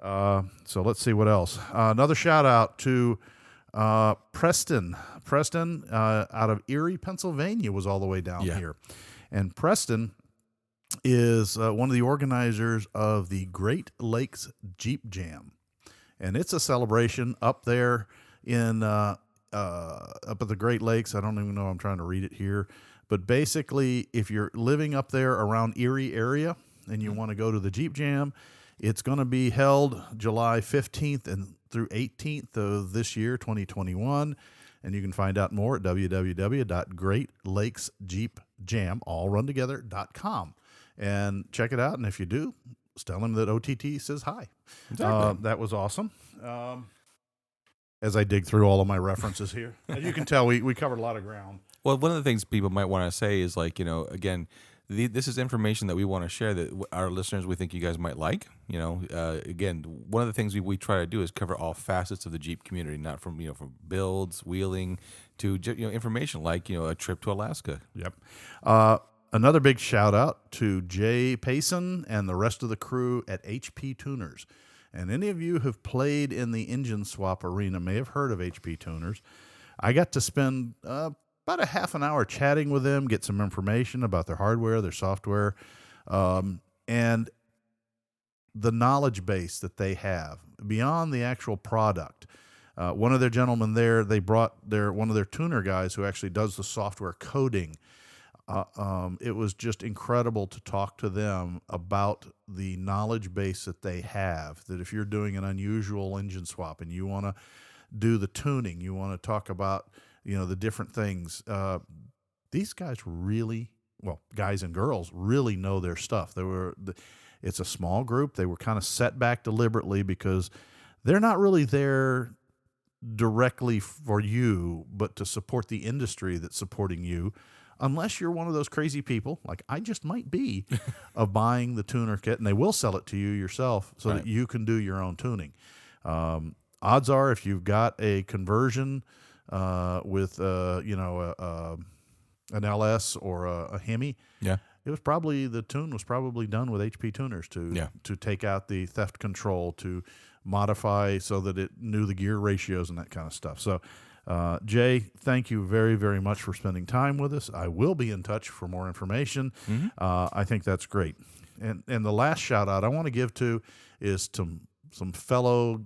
So let's see what else. Another shout out to Preston. Preston out of Erie, Pennsylvania was all the way down here. And Preston is one of the organizers of the Great Lakes Jeep Jam. And it's a celebration up there in up at the Great Lakes. I don't even know. I'm trying to read it here. But basically, if you're living up there around Erie area and you want to go to the Jeep Jam, it's going to be held July 15th and through 18th of this year, 2021. And you can find out more at www.greatlakesjeepjam.com. And check it out. And if you do, tell him that OTT says hi. Exactly. That was awesome. As I dig through all of my references here, as you can tell, we covered a lot of ground. Well, one of the things people might want to say is again, this is information that we want to share that our listeners, we think you guys might like. Again, one of the things we try to do is cover all facets of the Jeep community, not from builds, wheeling to information like a trip to Alaska. Yep. Another big shout out to Jay Payson and the rest of the crew at HP Tuners. And any of you who've played in the engine swap arena may have heard of HP Tuners. I got to spend about a half an hour chatting with them, get some information about their hardware, their software, and the knowledge base that they have beyond the actual product. One of their gentlemen there, they brought one of their tuner guys who actually does the software coding. It was just incredible to talk to them about the knowledge base that they have, that if you're doing an unusual engine swap and you want to do the tuning, you want to talk about, the different things. These guys really, guys and girls really know their stuff. It's a small group. They were kind of set back deliberately because they're not really there directly for you, but to support the industry that's supporting you. Unless you're one of those crazy people, like I just might be, of buying the tuner kit, and they will sell it to you yourself so that you can do your own tuning. Odds are, if you've got a conversion with, an LS or a Hemi, Yeah. the tune was probably done with HP tuners to take out the theft control, to modify so that it knew the gear ratios and that kind of stuff. So, Jay, thank you very, very much for spending time with us. I will be in touch for more information. I think that's great. And the last shout out I want to give to is to some fellow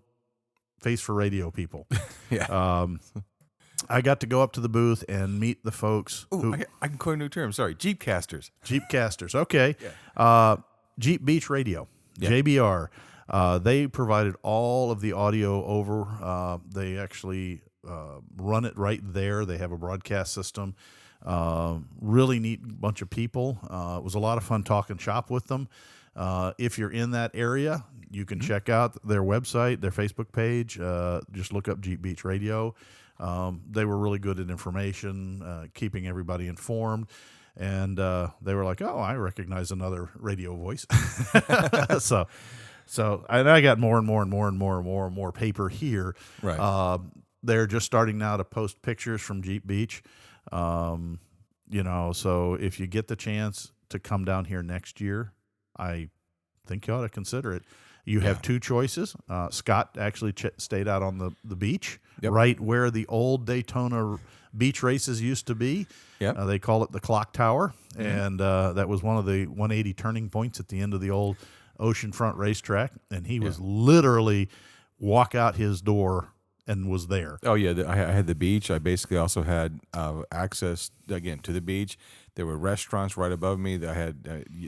Face for Radio people. Yeah. I got to go up to the booth and meet the folks. Ooh, I can coin a new term. Sorry, Jeepcasters. Jeepcasters. Okay. Yeah. Jeep Beach Radio, JBR. They provided all of the audio over. They actually run it right there. They have a broadcast system. Really neat bunch of people. It was a lot of fun talking shop with them. If you're in that area, you can check out their website, their Facebook page. Just look up Jeep Beach Radio. They were really good at information, keeping everybody informed. And they were like, "Oh, I recognize another radio voice." So and I got more and more paper here. Right. They're just starting now to post pictures from Jeep Beach. So if you get the chance to come down here next year, I think you ought to consider it. You have two choices. Scott actually stayed out on the beach, right where the old Daytona beach races used to be. Yep. They call it the Clock Tower, and that was one of the 180 turning points at the end of the old oceanfront racetrack. And he was literally walk out his door and was there. Oh, yeah. I had the beach. I basically also had access, again, to the beach. There were restaurants right above me. I had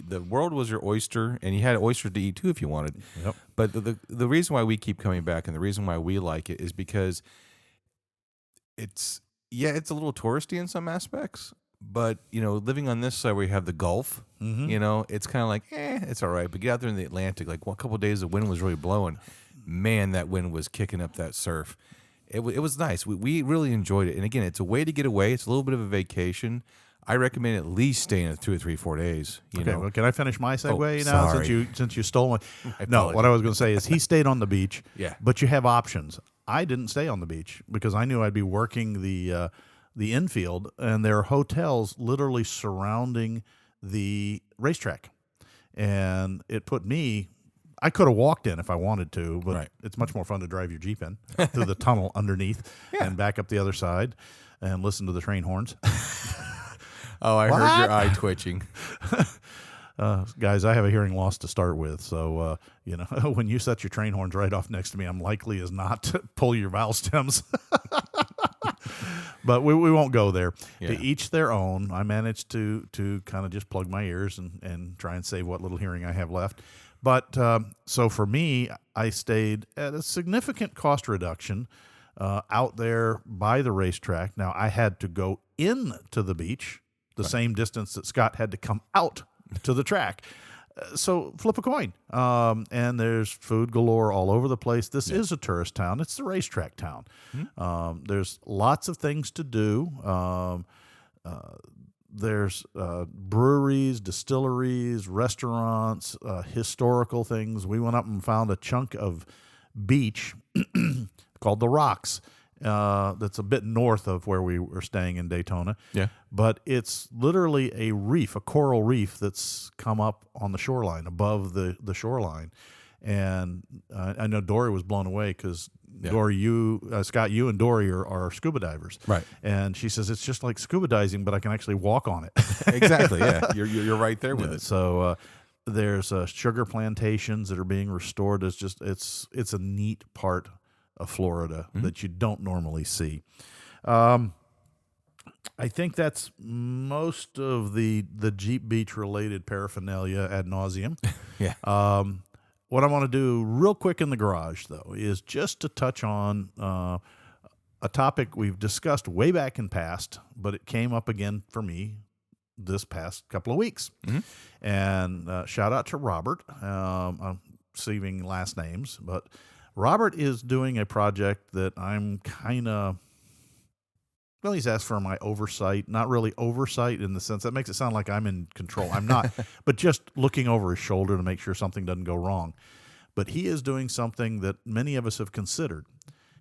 the world was your oyster, and you had oysters to eat, too, if you wanted. Yep. But the reason why we keep coming back and the reason why we like it is because it's a little touristy in some aspects. But, living on this side where you have the Gulf, it's kind of like, it's all right. But get out there in the Atlantic, like a couple of days the wind was really blowing. Man, that wind was kicking up that surf. It was nice. We really enjoyed it. And again, it's a way to get away. It's a little bit of a vacation. I recommend at least staying at 2 or 3, 4 days. Well, can I finish my segue now? Sorry. Since you stole one? No, what I was going to say is he stayed on the beach. Yeah. But you have options. I didn't stay on the beach because I knew I'd be working the infield, and there are hotels literally surrounding the racetrack, and it put me. I could have walked in if I wanted to, but it's much more fun to drive your Jeep in through the tunnel underneath and back up the other side and listen to the train horns. Oh, I heard your eye twitching. Guys, I have a hearing loss to start with, so when you set your train horns right off next to me, I'm likely as not to pull your valve stems. But we won't go there. Yeah. To each their own. I managed to kind of just plug my ears and try and save what little hearing I have left. But so for me, I stayed at a significant cost reduction out there by the racetrack. Now, I had to go in to the beach the same distance that Scott had to come out to the track. So flip a coin. And there's food galore all over the place. This is a tourist town. It's the racetrack town. Mm-hmm. There's lots of things to do. There's breweries, distilleries, restaurants, historical things. We went up and found a chunk of beach called the Rocks. That's a bit north of where we were staying in Daytona. Yeah. But it's literally a reef, a coral reef that's come up on the shoreline, above the shoreline. And I know Dory was blown away because Dory, Scott, you and Dory are scuba divers. Right. And she says, it's just like scuba diving, but I can actually walk on it. Exactly, yeah. You're right there with it. So there's sugar plantations that are being restored. It's a neat part of Florida that you don't normally see. I think that's most of the Jeep Beach related paraphernalia ad nauseum. Yeah. What I want to do real quick in the garage, though, is just to touch on a topic we've discussed way back in past, but it came up again for me this past couple of weeks. Mm-hmm. And shout out to Robert. I'm saving last names, but Robert is doing a project that I'm kind of, well, he's asked for my oversight, not really oversight in the sense that makes it sound like I'm in control. I'm not, but just looking over his shoulder to make sure something doesn't go wrong. But he is doing something that many of us have considered.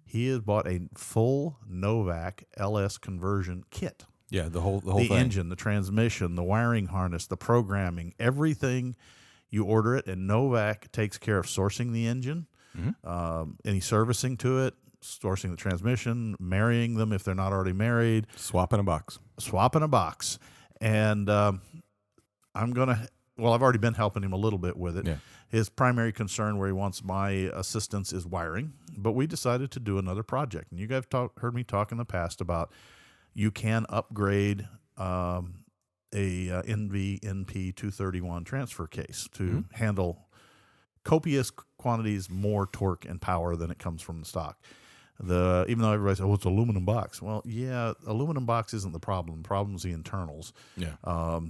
He has bought a full Novak LS conversion kit. Yeah, the whole the thing. engine, the transmission, the wiring harness, the programming, everything. You order it, and Novak takes care of sourcing the engine, any servicing to it, sourcing the transmission, marrying them if they're not already married, Swap in a box. swapping a box. And I've already been helping him a little bit with it. Yeah. His primary concern where he wants my assistance is wiring, but we decided to do another project. And you guys heard me talk in the past about you can upgrade a NV NP231 transfer case to handle copious quantities more torque and power than it comes from the stock. Even though everybody says, it's aluminum box. Well, yeah, aluminum box isn't the problem. The problem is the internals. Yeah.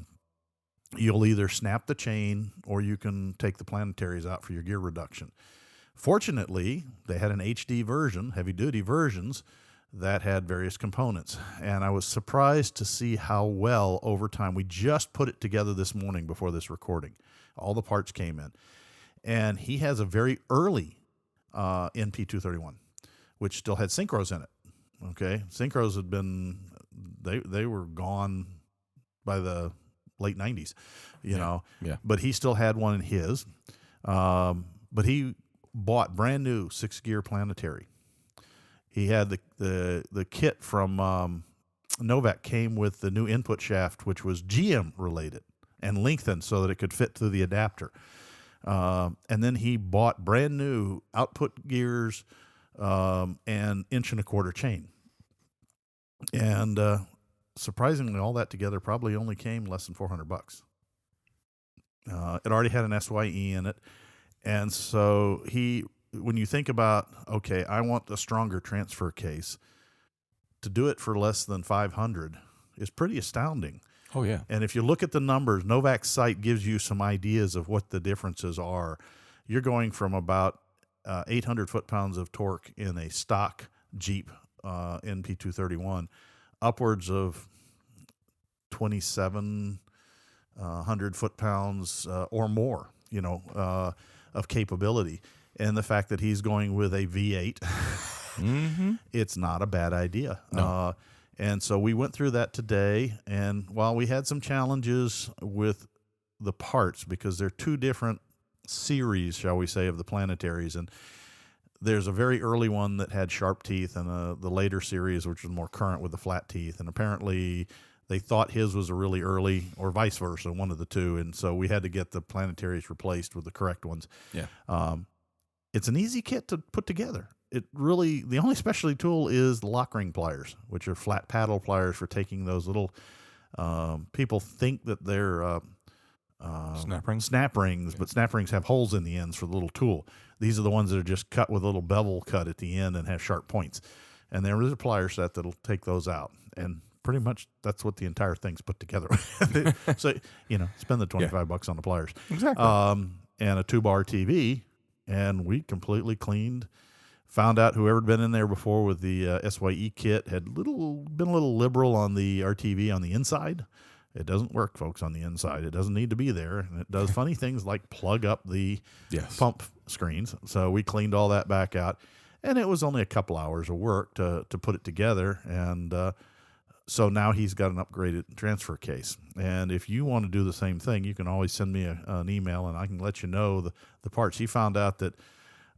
You'll either snap the chain or you can take the planetaries out for your gear reduction. Fortunately, they had an HD version, heavy-duty versions, that had various components. And I was surprised to see how well over time. We just put it together this morning before this recording. All the parts came in. And he has a very early NP231, which still had synchros in it. Okay? Synchros had been, they were gone by the late 90s, you know. Yeah. But he still had one in his. But he bought brand new 6-gear planetary. He had the kit from Novak came with the new input shaft, which was GM related and lengthened so that it could fit through the adapter. And then he bought brand new output gears and 1 1/4" chain. And surprisingly, all that together probably only came less than $400. It already had an SYE in it. And so when you think about, okay, I want a stronger transfer case, to do it for less than $500 is pretty astounding. Oh, yeah. And if you look at the numbers, Novak's site gives you some ideas of what the differences are. You're going from about 800 foot-pounds of torque in a stock Jeep NP231 upwards of 2,700 foot-pounds or more, of capability. And the fact that he's going with a V8, it's not a bad idea. No. And so we went through that today, and while we had some challenges with the parts, because they're two different series, shall we say, of the planetaries, and there's a very early one that had sharp teeth, and the later series, which was more current, with the flat teeth, and apparently they thought his was a really early, or vice versa, one of the two, and so we had to get the planetaries replaced with the correct ones. Yeah. It's an easy kit to put together. The only specialty tool is the lock ring pliers, which are flat paddle pliers for taking those little, people think that they're Snap rings? Snap rings, but snap rings have holes in the ends for the little tool. These are the ones that are just cut with a little bevel cut at the end and have sharp points. And there is a plier set that'll take those out. And pretty much that's what the entire thing's put together. So, spend the $25 on the pliers. Exactly. And a 2-bar TV. And we completely cleaned. Found out whoever had been in there before with the SYE kit had been a little liberal on the RTV on the inside. It doesn't work, folks, on the inside. It doesn't need to be there. And it does funny things like plug up the pump screens. So we cleaned all that back out. And it was only a couple hours of work to put it together. And so now he's got an upgraded transfer case. And if you want to do the same thing, you can always send me an email, and I can let you know the parts. He found out that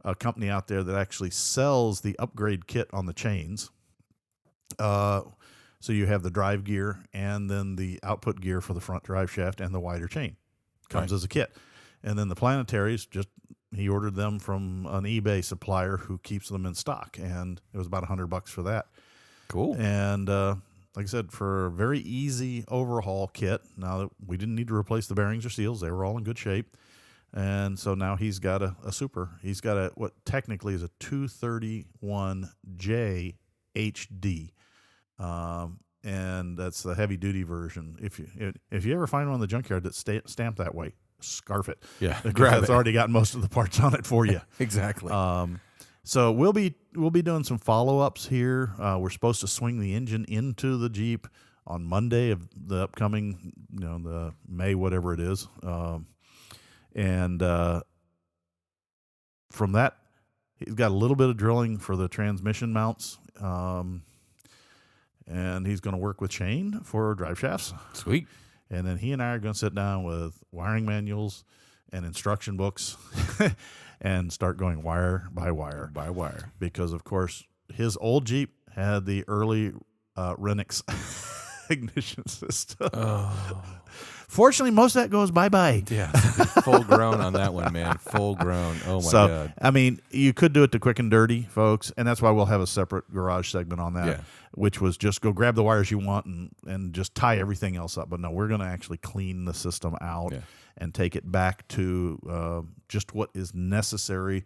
a company out there that actually sells the upgrade kit on the chains. So you have the drive gear and then the output gear for the front drive shaft and the wider chain. Comes as a kit. And then the planetaries, he ordered them from an eBay supplier who keeps them in stock. And it was about $100 for that. Cool. And like I said, for a very easy overhaul kit, now that we didn't need to replace the bearings or seals, they were all in good shape. And so now he's got a super. He's got what technically is a 231J HD. And that's the heavy duty version. If you ever find one in the junkyard that's stamped that way, scarf it. Yeah, grab it. It's already got most of the parts on it for you. Exactly. So we'll be doing some follow-ups here. We're supposed to swing the engine into the Jeep on Monday of the upcoming, the May, whatever it is. And from that, he's got a little bit of drilling for the transmission mounts. and he's going to work with Shane for drive shafts. Sweet. And then he and I are going to sit down with wiring manuals and instruction books and start going wire by wire. By wire. Because, of course, his old Jeep had the early Renix ignition system. Oh. Fortunately, most of that goes bye-bye. Yeah. Full grown on that one, man. Full grown. Oh, my God. I mean, you could do it the quick and dirty, folks, and that's why we'll have a separate garage segment on that, Yeah. which was just go grab the wires you want and just tie everything else up. But no, we're going to actually clean the system out and take it back to just what is necessary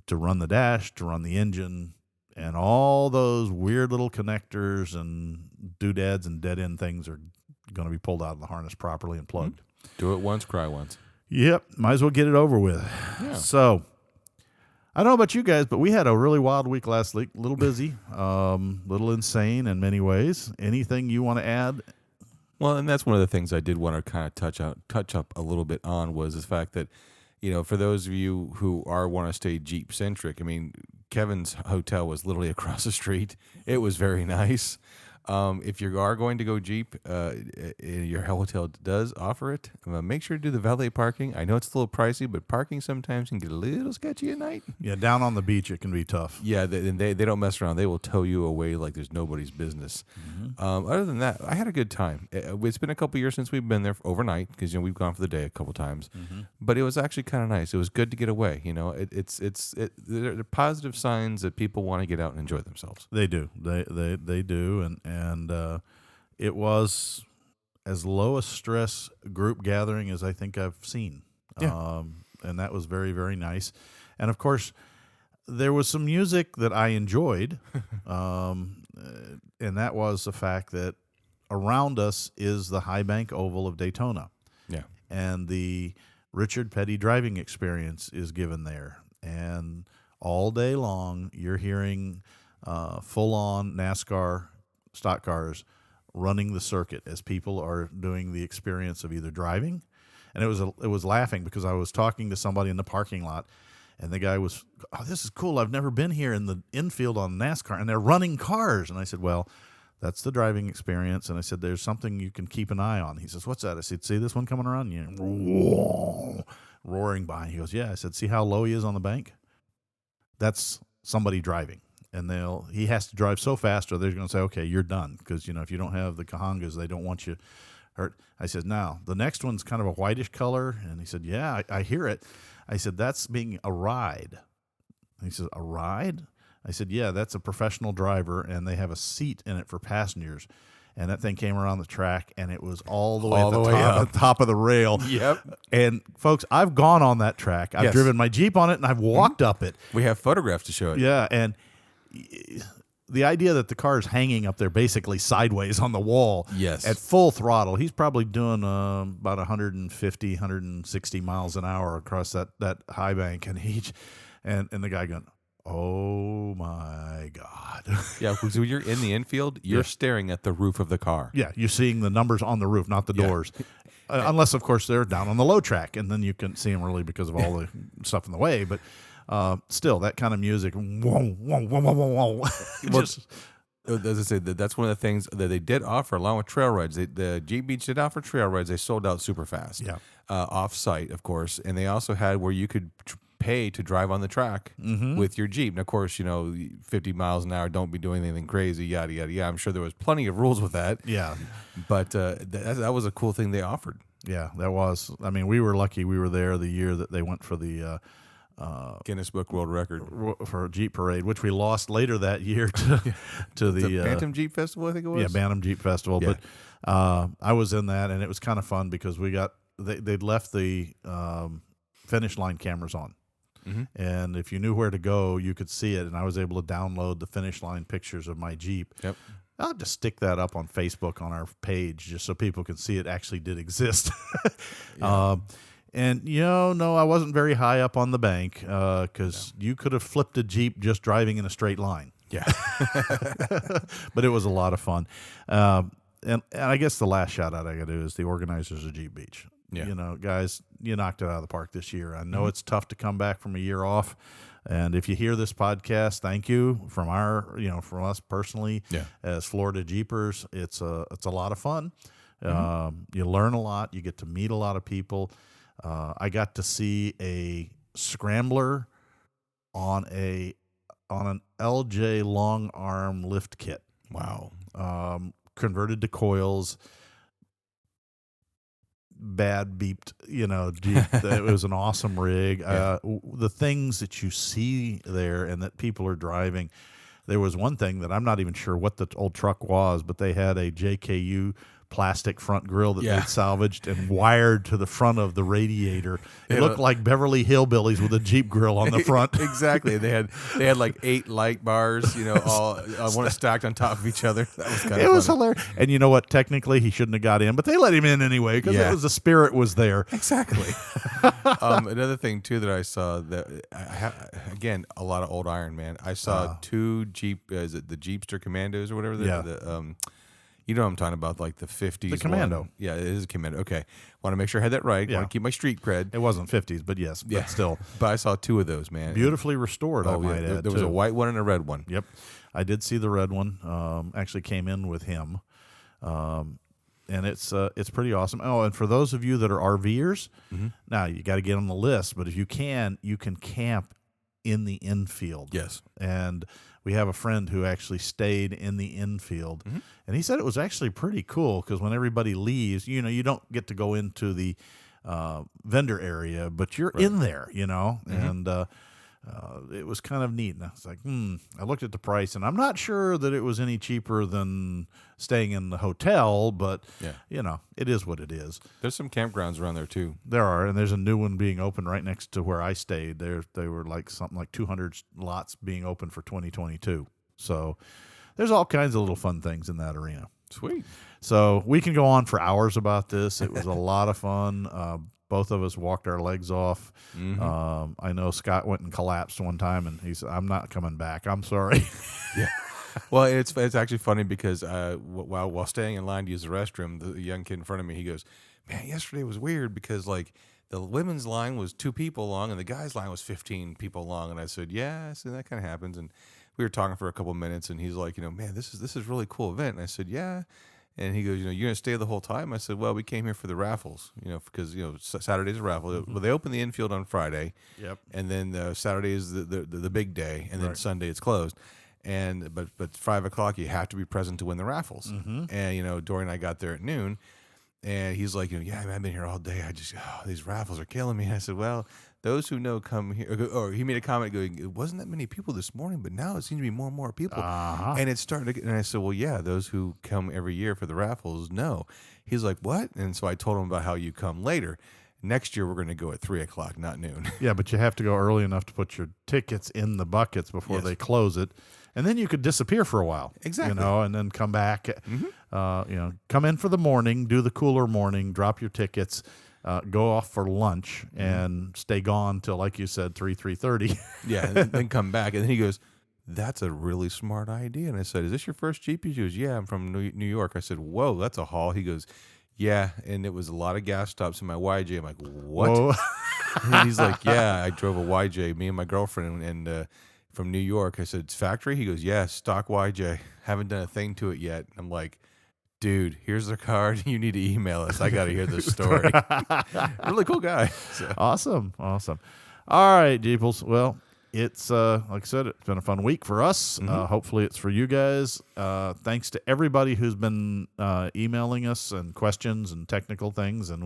to run the dash, to run the engine, and all those weird little connectors and doodads and dead-end things are going to be pulled out of the harness properly and plugged. Do it once, cry once. Yep, might as well get it over with. Yeah. So, I don't know about you guys, but we had a really wild week last week. A little busy, little insane in many ways. Anything you want to add? Well, and that's one of the things I did want to kind of touch up a little bit on was the fact that, you know, for those of you who want to stay Jeep centric, I mean, Kevin's hotel was literally across the street. It was very nice. If you are going to go Jeep, your hotel does offer it. Make sure to do the valet parking. I know it's a little pricey, but parking sometimes can get a little sketchy at night. Yeah, down on the beach it can be tough. Yeah, they don't mess around. They will tow you away like there's nobody's business. Other than that, I had a good time. It's been a couple years since we've been there overnight because we've gone for the day a couple times, but it was actually kind of nice. It was good to get away. You know, they're positive signs that people want to get out and enjoy themselves. They do. They do, and it was as low a stress group gathering as I think I've seen. Yeah. And that was very, very nice. And of course, there was some music that I enjoyed, and that was the fact that around us is the High Bank Oval of Daytona. Yeah. And the Richard Petty driving experience is given there. And all day long, you're hearing full-on NASCAR stock cars running the circuit as people are doing the experience of either driving. And it was laughing because I was talking to somebody in the parking lot, and the guy was, "Oh, this is cool. I've never been here in the infield on NASCAR, and they're running cars." And I said, "Well, that's the driving experience." And I said, "There's something you can keep an eye on." He says, "What's that?" I said, "See this one coming around?" Yeah, roaring by. He goes, "Yeah." I said, "See how low he is on the bank? That's somebody driving." And he has to drive so fast, or they're going to say, "Okay, you're done," because if you don't have the Cajongas, they don't want you hurt. I said, "Now the next one's kind of a whitish color," and he said, "Yeah, I hear it." I said, "That's being a ride." And he says, "A ride?" I said, "Yeah, that's a professional driver, and they have a seat in it for passengers." And that thing came around the track, and it was all the way at the top of the rail. Yep. And folks, I've gone on that track. I've driven my Jeep on it, and I've walked up it. We have photographs to show it. Yeah, and the idea that the car is hanging up there basically sideways on the wall at full throttle. He's probably doing about 150, 160 miles an hour across that high bank. And and the guy going, "Oh, my God." Yeah, because when you're in the infield, you're staring at the roof of the car. Yeah, you're seeing the numbers on the roof, not the doors. Unless, of course, they're down on the low track, and then you couldn't see them really because of all the stuff in the way. But still, that kind of music, whoa, whoa, whoa, whoa, whoa, whoa. As I said, that's one of the things that they did offer, along with trail rides. The Jeep Beach did offer trail rides. They sold out super fast. Yeah. Off-site, of course. And they also had where you could pay to drive on the track with your Jeep. And, of course, 50 miles an hour, don't be doing anything crazy, yada, yada, yada. I'm sure there was plenty of rules with that. Yeah. But that was a cool thing they offered. Yeah, that was. I mean, we were lucky we were there the year that they went for the Guinness Book World Record for a Jeep Parade, which we lost later that year to the Bantam Jeep Festival, I think it was. Yeah, Bantam Jeep Festival. Yeah. But I was in that, and it was kind of fun because they'd left the finish line cameras on. And if you knew where to go, you could see it. And I was able to download the finish line pictures of my Jeep. Yep. I'll just stick that up on Facebook on our page just so people can see it actually did exist. And, no, I wasn't very high up on the bank because you could have flipped a Jeep just driving in a straight line. Yeah. But it was a lot of fun. And I guess the last shout out I got to do is the organizers of Jeep Beach. Yeah. Guys, you knocked it out of the park this year. I know it's tough to come back from a year off. And if you hear this podcast, thank you from from us personally. Yeah. As Florida Jeepers, it's a lot of fun. You learn a lot. You get to meet a lot of people. I got to see a scrambler on an LJ long arm lift kit. Wow. Converted to coils. Bad beeped, Jeep. It was an awesome rig. Yeah. The things that you see there and that people are driving. There was one thing that I'm not even sure what the old truck was, but they had a JKU plastic front grille that they'd salvaged and wired to the front of the radiator. It looked like Beverly Hillbillies with a Jeep grill on the front. Exactly. They had like 8 light bars, all one stacked on top of each other. That was kind of It was hilarious. And you know what? Technically, he shouldn't have got in, but they let him in anyway because the spirit was there. Exactly. Another thing too that I saw that again, a lot of old Iron Man. I saw 2 Jeep. Is it the Jeepster Commandos or whatever? You know what I'm talking about, like the 50s. The Commando. One. Yeah, it is a Commando. Okay. Want to make sure I had that right. Yeah. Want to keep my street cred. It wasn't 50s, but yes, but still. But I saw 2 of those, man. Beautifully restored, I might add. There was a white one and a red one. Yep. I did see the red one. Actually came in with him. And it's pretty awesome. Oh, and for those of you that are RVers, now you got to get on the list, but if you can camp in the infield. Yes. And we have a friend who actually stayed in the infield, and he said it was actually pretty cool because when everybody leaves, you don't get to go into the vendor area, but you're in there, and it was kind of neat. And I was like, I looked at the price, and I'm not sure that it was any cheaper than staying in the hotel, but, it is what it is. There's some campgrounds around there, too. There are, and there's a new one being opened right next to where I stayed. They were like something like 200 lots being open for 2022. So there's all kinds of little fun things in that arena. Sweet. So we can go on for hours about this. It was a lot of fun. Both of us walked our legs off. I know Scott went and collapsed one time, and he said, "I'm not coming back. I'm sorry." Yeah. Well, it's actually funny because while staying in line to use the restroom, the young kid in front of me, he goes, "Man, yesterday was weird because like the women's line was 2 people long and the guys' line was 15 people long." And I said, "Yeah, so that kind of happens." And we were talking for a couple of minutes, and he's like, "Man, this is a really cool event." And I said, "Yeah." And he goes, "You're going to stay the whole time?" I said, "Well, we came here for the raffles, because, Saturday's a raffle. Well, they open the infield on Friday. Yep. And then Saturday is the big day. And then Sunday it's closed. And but 5 o'clock, you have to be present to win the raffles." And, Dory and I got there at noon. And he's like, "Yeah, I've been here all day. These raffles are killing me." And I said, "Well, those who know come here." Or he made a comment going, "It wasn't that many people this morning, but now it seems to be more and more people." And it's starting to. And I said, "Well, yeah, those who come every year for the raffles know." He's like, "What?" And so I told him about how you come later. Next year we're going to go at 3 o'clock, not noon. Yeah, but you have to go early enough to put your tickets in the buckets before they close it. And then you could disappear for a while. Exactly. And then come back. Come in for the morning, do the cooler morning, drop your tickets, go off for lunch, and stay gone till, like you said, 3:30. Yeah, and then come back. And then he goes, "That's a really smart idea." And I said, "Is this your first Jeep?" He goes, "Yeah, I'm from New York." I said, "Whoa, that's a haul." He goes, "Yeah, and it was a lot of gas stops in my YJ." I'm like, "What?" Whoa. And he's like, "Yeah, I drove a YJ, me and my girlfriend, and from New York." I said, "It's factory?" He goes, "Yeah, stock YJ. Haven't done a thing to it yet." I'm like, "Dude, here's the card. You need to email us. I got to hear this story." Really cool guy. So. Awesome. All right, Jeeples. Well, it's like I said, it's been a fun week for us. Hopefully it's for you guys. Thanks to everybody who's been emailing us and questions and technical things, and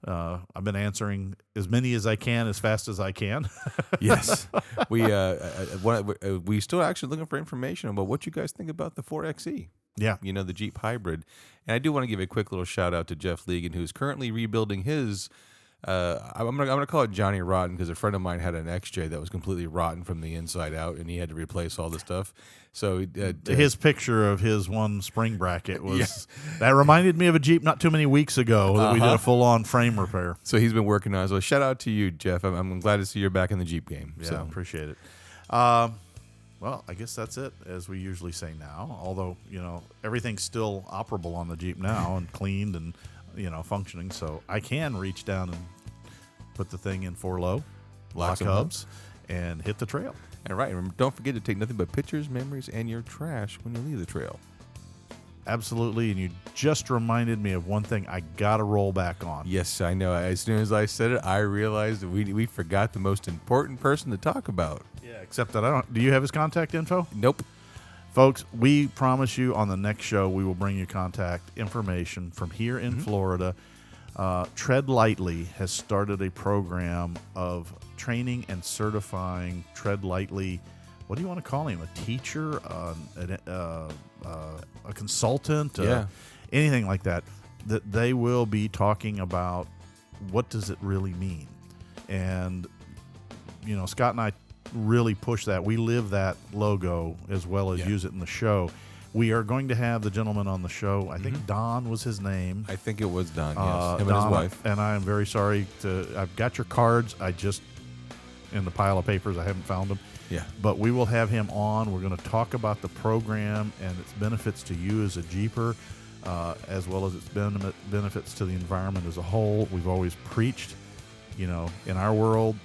I've been answering as many as I can as fast as I can. Yes, we still actually looking for information about what you guys think about the 4xe. Yeah, the Jeep Hybrid. And I do want to give a quick little shout out to Jeff Legan, who's currently rebuilding his. I'm gonna call it Johnny Rotten because a friend of mine had an XJ that was completely rotten from the inside out, and he had to replace all the stuff. So his picture of his one spring bracket was that reminded me of a Jeep not too many weeks ago that we did a full on frame repair. So he's been working on it. So shout out to you, Jeff. I'm glad to see you're back in the Jeep game. Yeah, so appreciate it. Well, I guess that's it, as we usually say now. Although everything's still operable on the Jeep now and cleaned and functioning, so I can reach down and put the thing in 4-low, lock hubs, and hit the trail. And right, remember, don't forget to take nothing but pictures, memories, and your trash when you leave the trail. Absolutely, and you just reminded me of one thing I got to roll back on. Yes, I know. As soon as I said it, I realized that we forgot the most important person to talk about. Yeah, except that I don't. Do you have his contact info? Nope. Folks, we promise you on the next show we will bring you contact information from here in Florida. Tread Lightly has started a program of training and certifying Tread Lightly. What do you want to call him? A teacher, a consultant, anything like that. That they will be talking about what does it really mean, and Scott and I really push that. We live that logo as well as use it in the show. We are going to have the gentleman on the show. I think Don was his name. I think it was Don, yes. Him Don, and his wife. And I am very sorry I've got your cards. I just, in the pile of papers, I haven't found them. Yeah. But we will have him on. We're going to talk about the program and its benefits to you as a Jeeper, as well as its benefits to the environment as a whole. We've always preached, in our world,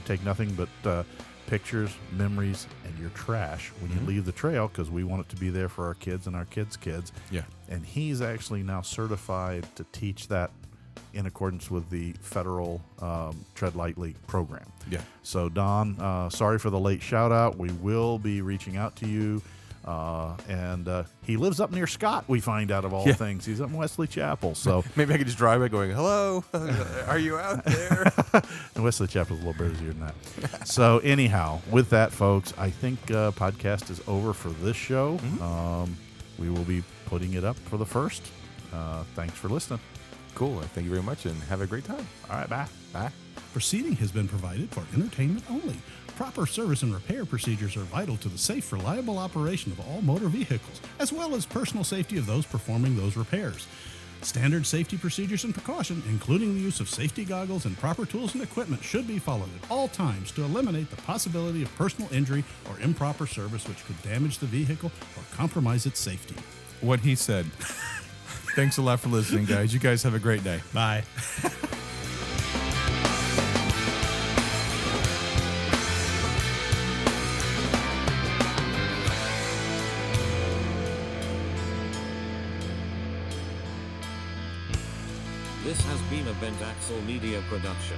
take nothing but pictures, memories, and your trash when you leave the trail, because we want it to be there for our kids and our kids' kids. Yeah. And he's actually now certified to teach that in accordance with the federal Tread Lightly program. Yeah. So, Don, sorry for the late shout out. We will be reaching out to you. And he lives up near Scott, we find out, of all things. He's up in Wesley Chapel. So maybe I could just drive by going, hello, are you out there? And Wesley Chapel's a little busier than that. So anyhow, with that, folks, I think podcast is over for this show. We will be putting it up for the first. Thanks for listening. Cool. Thank you very much, and have a great time. All right, bye. Bye. Proceeding has been provided for entertainment only. Proper service and repair procedures are vital to the safe, reliable operation of all motor vehicles, as well as personal safety of those performing those repairs. Standard safety procedures and precaution, including the use of safety goggles and proper tools and equipment, should be followed at all times to eliminate the possibility of personal injury or improper service which could damage the vehicle or compromise its safety. What he said. Thanks a lot for listening, guys. You guys have a great day. Bye. This has been a Bent Axle Media production.